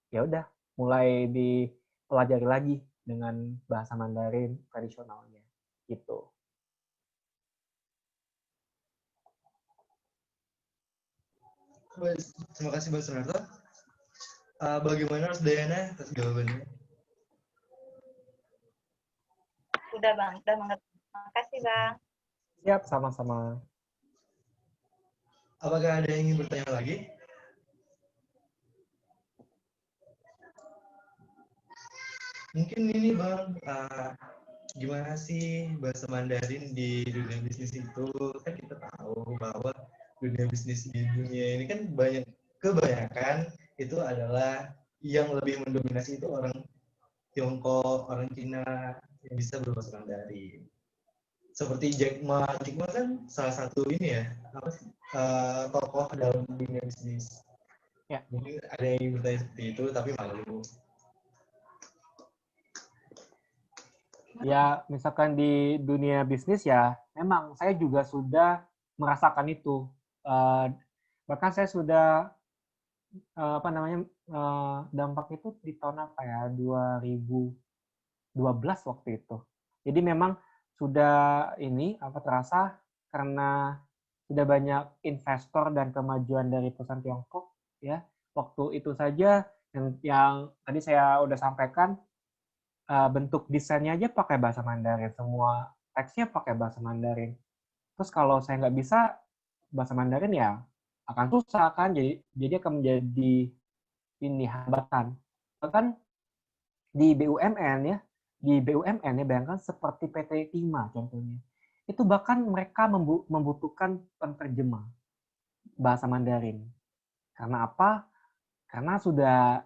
udah mulai dipelajari lagi dengan bahasa Mandarin tradisionalnya gitu. Terima kasih Bang Sunarto. Bagaimana Mas Dayana atas jawabannya? Udah Bang, udah mengerti. Makasih Bang. Siap, sama-sama. Apakah ada yang ingin bertanya lagi? Mungkin ini Bang, gimana sih bahasa Mandarin di dunia bisnis itu? Kan kita tahu bahwa dunia bisnis di dunia ini kan kebanyakan itu adalah yang lebih mendominasi itu orang Tiongkok, orang Cina yang bisa berbahasa Mandarin. Seperti Jack Ma kan salah satu ini ya, tokoh dalam dunia bisnis. Ya. Mungkin ada yang bertanya seperti itu, tapi malu. Ya, misalkan di dunia bisnis ya, memang saya juga sudah merasakan itu. Bahkan saya sudah dampak itu di tahun apa ya, 2012 waktu itu. Jadi memang sudah terasa karena sudah banyak investor dan kemajuan dari perusahaan Tiongkok ya. Waktu itu saja yang tadi saya udah sampaikan, bentuk desainnya aja pakai bahasa Mandarin, semua teksnya pakai bahasa Mandarin. Terus kalau saya nggak bisa bahasa Mandarin ya akan susah kan, jadi akan menjadi ini hambatan. Bahkan di BUMN ya, bayangkan seperti PT Timah contohnya, itu bahkan mereka membutuhkan penerjemah bahasa Mandarin. Karena apa? karena sudah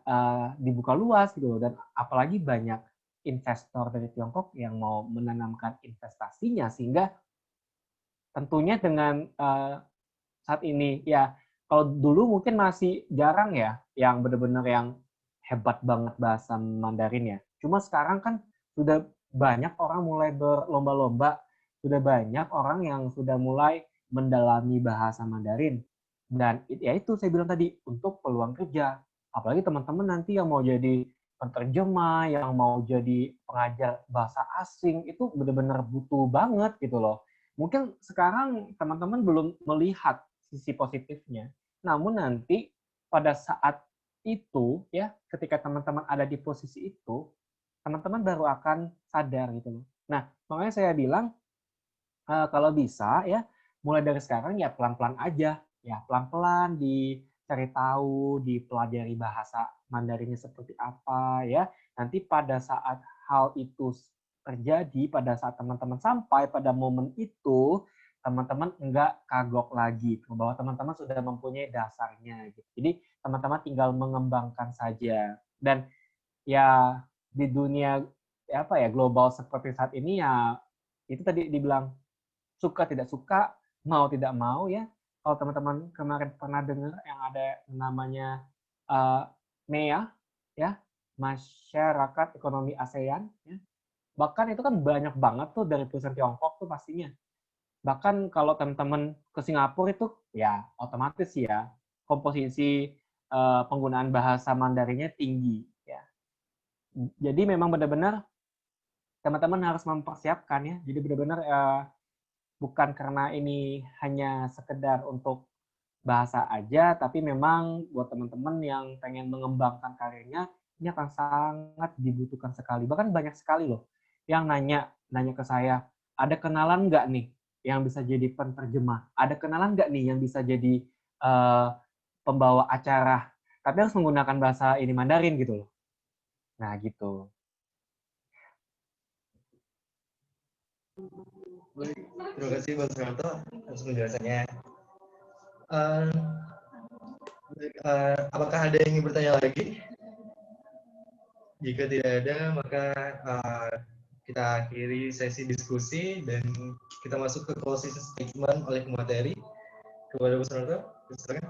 dibuka luas gitu loh, dan apalagi banyak investor dari Tiongkok yang mau menanamkan investasinya, sehingga tentunya dengan saat ini ya, kalau dulu mungkin masih jarang ya yang benar-benar yang hebat banget bahasa Mandarin ya. Cuma sekarang kan sudah banyak orang mulai berlomba-lomba, sudah banyak orang yang sudah mulai mendalami bahasa Mandarin. Dan ya itu saya bilang tadi, untuk peluang kerja. Apalagi teman-teman nanti yang mau jadi penerjemah, yang mau jadi pengajar bahasa asing, itu benar-benar butuh banget gitu loh. Mungkin sekarang teman-teman belum melihat sisi positifnya. Namun nanti pada saat itu ya, ketika teman-teman ada di posisi itu, teman-teman baru akan sadar gitu loh. Nah, makanya saya bilang kalau bisa ya, mulai dari sekarang ya pelan-pelan aja, ya pelan-pelan dicari tahu, dipelajari bahasa Mandarinnya seperti apa ya. Nanti pada saat hal itu terjadi, pada saat teman-teman sampai pada momen itu, teman-teman enggak kagok lagi, bahwa teman-teman sudah mempunyai dasarnya gitu. Jadi teman-teman tinggal mengembangkan saja. Dan ya di dunia apa ya, global seperti saat ini ya, itu tadi dibilang suka tidak suka, mau tidak mau ya. Kalau teman-teman kemarin pernah dengar yang ada namanya MEA ya, Masyarakat Ekonomi ASEAN ya. Bahkan itu kan banyak banget tuh dari perusahaan Tiongkok tuh pastinya. Bahkan kalau teman-teman ke Singapura itu ya otomatis ya komposisi penggunaan bahasa Mandarinnya tinggi ya. Jadi memang benar-benar teman-teman harus mempersiapkan ya. Jadi benar-benar bukan karena ini hanya sekedar untuk bahasa aja, tapi memang buat teman-teman yang pengen mengembangkan karirnya, ini akan sangat dibutuhkan sekali. Bahkan banyak sekali loh yang nanya ke saya, ada kenalan nggak nih yang bisa jadi penerjemah? Ada kenalan nggak nih yang bisa jadi pembawa acara? Tapi harus menggunakan bahasa ini Mandarin gitu loh. Nah gitu. Baik, terima kasih Bang Suharto atas penjelasannya. Apakah ada yang ingin bertanya lagi? Jika tidak ada, maka kita akhiri sesi diskusi dan kita masuk ke closing statement oleh pemateri. Kepada Bang Suharto, silakan.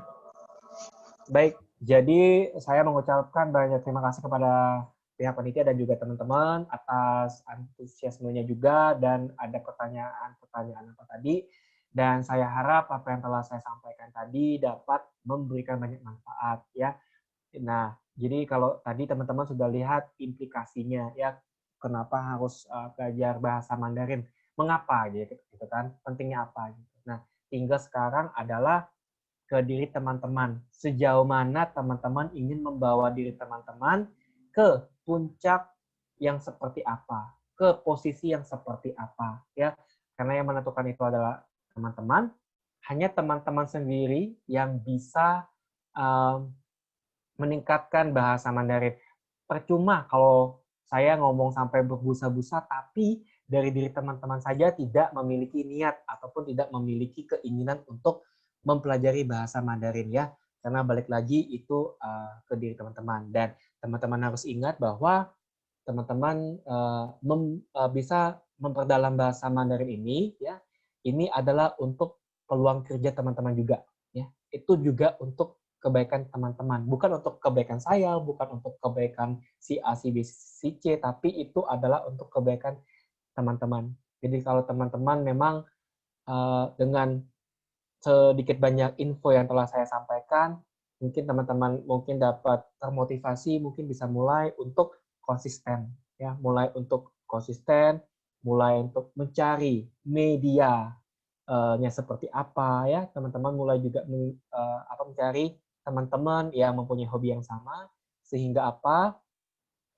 Baik, jadi saya mengucapkan banyak terima kasih kepada pihak panitia dan juga teman-teman atas antusiasmenya juga, dan ada pertanyaan-pertanyaan apa tadi, dan saya harap apa yang telah saya sampaikan tadi dapat memberikan banyak manfaat ya. Nah, jadi kalau tadi teman-teman sudah lihat implikasinya ya, kenapa harus belajar bahasa Mandarin, mengapa gitu kan, pentingnya apa gitu. Nah, tinggal sekarang adalah ke diri teman-teman. Sejauh mana teman-teman ingin membawa diri teman-teman ke puncak yang seperti apa, ke posisi yang seperti apa, ya. Karena yang menentukan itu adalah teman-teman. Hanya teman-teman sendiri yang bisa meningkatkan bahasa Mandarin. Percuma kalau saya ngomong sampai berbusa-busa, tapi dari diri teman-teman saja tidak memiliki niat ataupun tidak memiliki keinginan untuk mempelajari bahasa Mandarin ya. Karena balik lagi itu ke diri teman-teman, dan teman-teman harus ingat bahwa teman-teman bisa memperdalam bahasa Mandarin ini ya. Ini adalah untuk peluang kerja teman-teman juga ya. Itu juga untuk kebaikan teman-teman, bukan untuk kebaikan saya, bukan untuk kebaikan si A, si B, si C, tapi itu adalah untuk kebaikan teman-teman. Jadi kalau teman-teman memang dengan sedikit banyak info yang telah saya sampaikan, mungkin teman-teman mungkin dapat termotivasi, mungkin bisa mulai untuk konsisten, ya, mulai untuk konsisten, mulai untuk mencari media-nya seperti apa, ya, teman-teman mulai juga mencari teman-teman yang mempunyai hobi yang sama, sehingga apa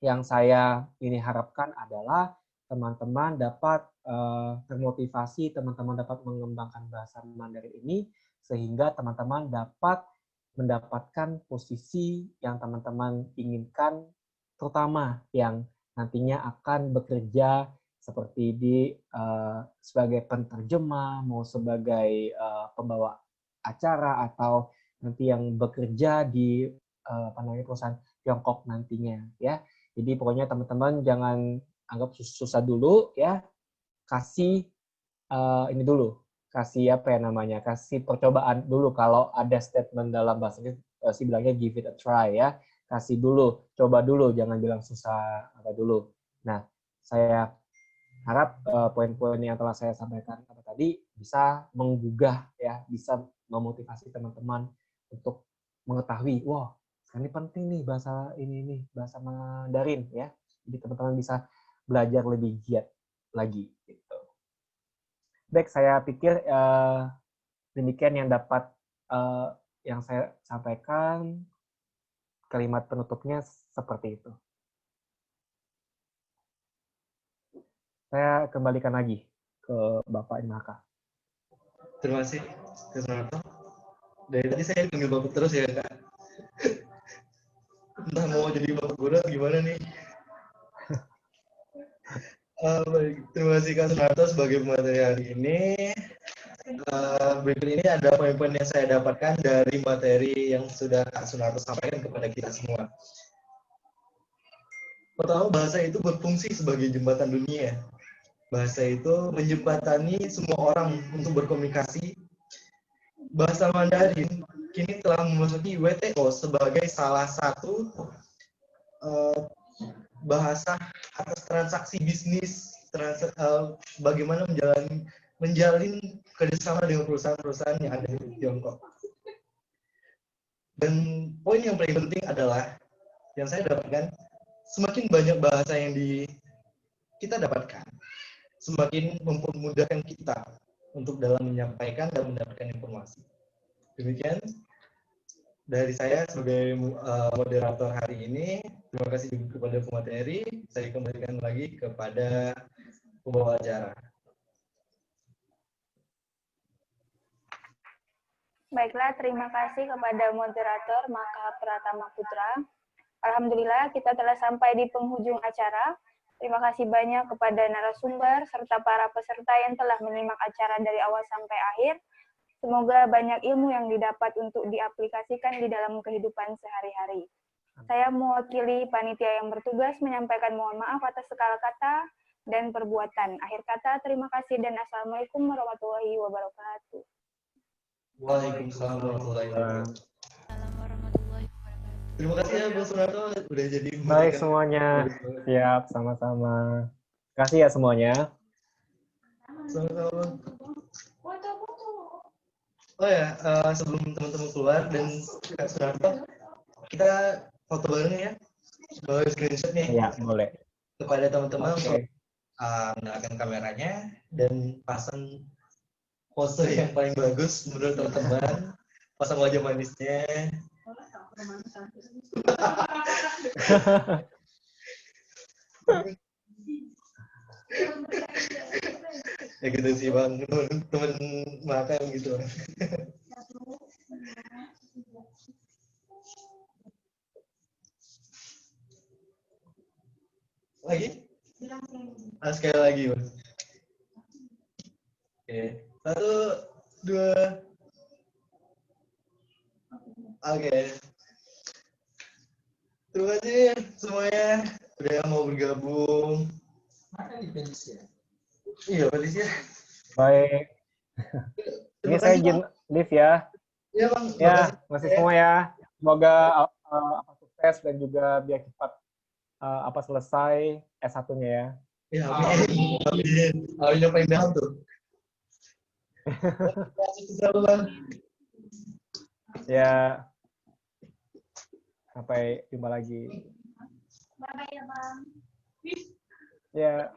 yang saya ini harapkan adalah teman-teman dapat termotivasi, teman-teman dapat mengembangkan bahasa Mandarin ini, sehingga teman-teman dapat mendapatkan posisi yang teman-teman inginkan, terutama yang nantinya akan bekerja seperti sebagai penerjemah, mau sebagai pembawa acara, atau nanti yang bekerja di perusahaan Tiongkok nantinya ya. Jadi pokoknya teman-teman jangan anggap susah dulu ya. Kasih ini dulu. Kasih kasih percobaan dulu. Kalau ada statement dalam bahasa Inggris sih bilangnya give it a try ya. Kasih dulu, coba dulu, jangan bilang susah dulu. Nah, saya harap poin-poin yang telah saya sampaikan tadi bisa menggugah ya, bisa memotivasi teman-teman untuk mengetahui, wah, ini penting nih bahasa bahasa Mandarin ya. Jadi teman-teman bisa belajar lebih giat lagi gitu. Baik, saya pikir demikian yang dapat yang saya sampaikan. Kalimat penutupnya seperti itu. Saya kembalikan lagi ke Bapak Imaka. Terima kasih, Kak Sunarto. Dari tadi saya panggil Bapak terus ya, Kak. Entah mau jadi Bapak guru atau gimana nih. Baik, terima kasih Kak Sunarto sebagai pemateri hari ini. Berikut ini ada poin-poin yang saya dapatkan dari materi yang sudah Kak Sunarto sampaikan kepada kita semua. Pertama, bahasa itu berfungsi sebagai jembatan dunia. Bahasa itu menjembatani semua orang untuk berkomunikasi. Bahasa Mandarin kini telah memasuki WTO sebagai salah satu bahasa atas transaksi bisnis, bagaimana menjalin kerjasama dengan perusahaan-perusahaan yang ada di Tiongkok. Dan poin yang paling penting adalah yang saya dapatkan, semakin banyak bahasa yang kita dapatkan, semakin mempermudahkan kita untuk dalam menyampaikan dan mendapatkan informasi. Demikian dari saya sebagai moderator hari ini. Terima kasih kepada pemateri. Saya kembalikan lagi kepada pembawa acara. Baiklah, terima kasih kepada moderator Maka Pratama Putra. Alhamdulillah kita telah sampai di penghujung acara. Terima kasih banyak kepada narasumber serta para peserta yang telah menyimak acara dari awal sampai akhir. Semoga banyak ilmu yang didapat untuk diaplikasikan di dalam kehidupan sehari-hari. Saya mewakili panitia yang bertugas menyampaikan mohon maaf atas segala kata dan perbuatan. Akhir kata, terima kasih dan Assalamualaikum warahmatullahi wabarakatuh. Waalaikumsalam warahmatullahi wabarakatuh. Terima kasih ya Bang Sunarto udah jadi. Baik semuanya, siap sama-sama. Terima kasih ya semuanya. Sama-sama. Oh ya, sebelum teman-teman keluar dan Kak Sunarto, kita foto bareng ya, bawa screenshot nih. Iya, boleh. Kepada teman-teman Oke. menyalakan kameranya dan pasang pose yang paling bagus menurut teman-teman. Pasang wajah manisnya. Ya gitu sih Bang, teman makan gitu. Lagi? Sekali lagi Bang. Oke, 1, 2. Oke. Terima kasih semuanya udah mau bergabung. Iya, Felicia. Baik. Ini saya izin live ya. Iya, Bang. Ya, masih semua ya. Semoga sukses dan juga biar cepat selesai S1-nya ya. Ya, amin. Amin. Amin yang paling dalam tuh. Ya. Sampai jumpa lagi. Bye-bye ya, Bang. Ya.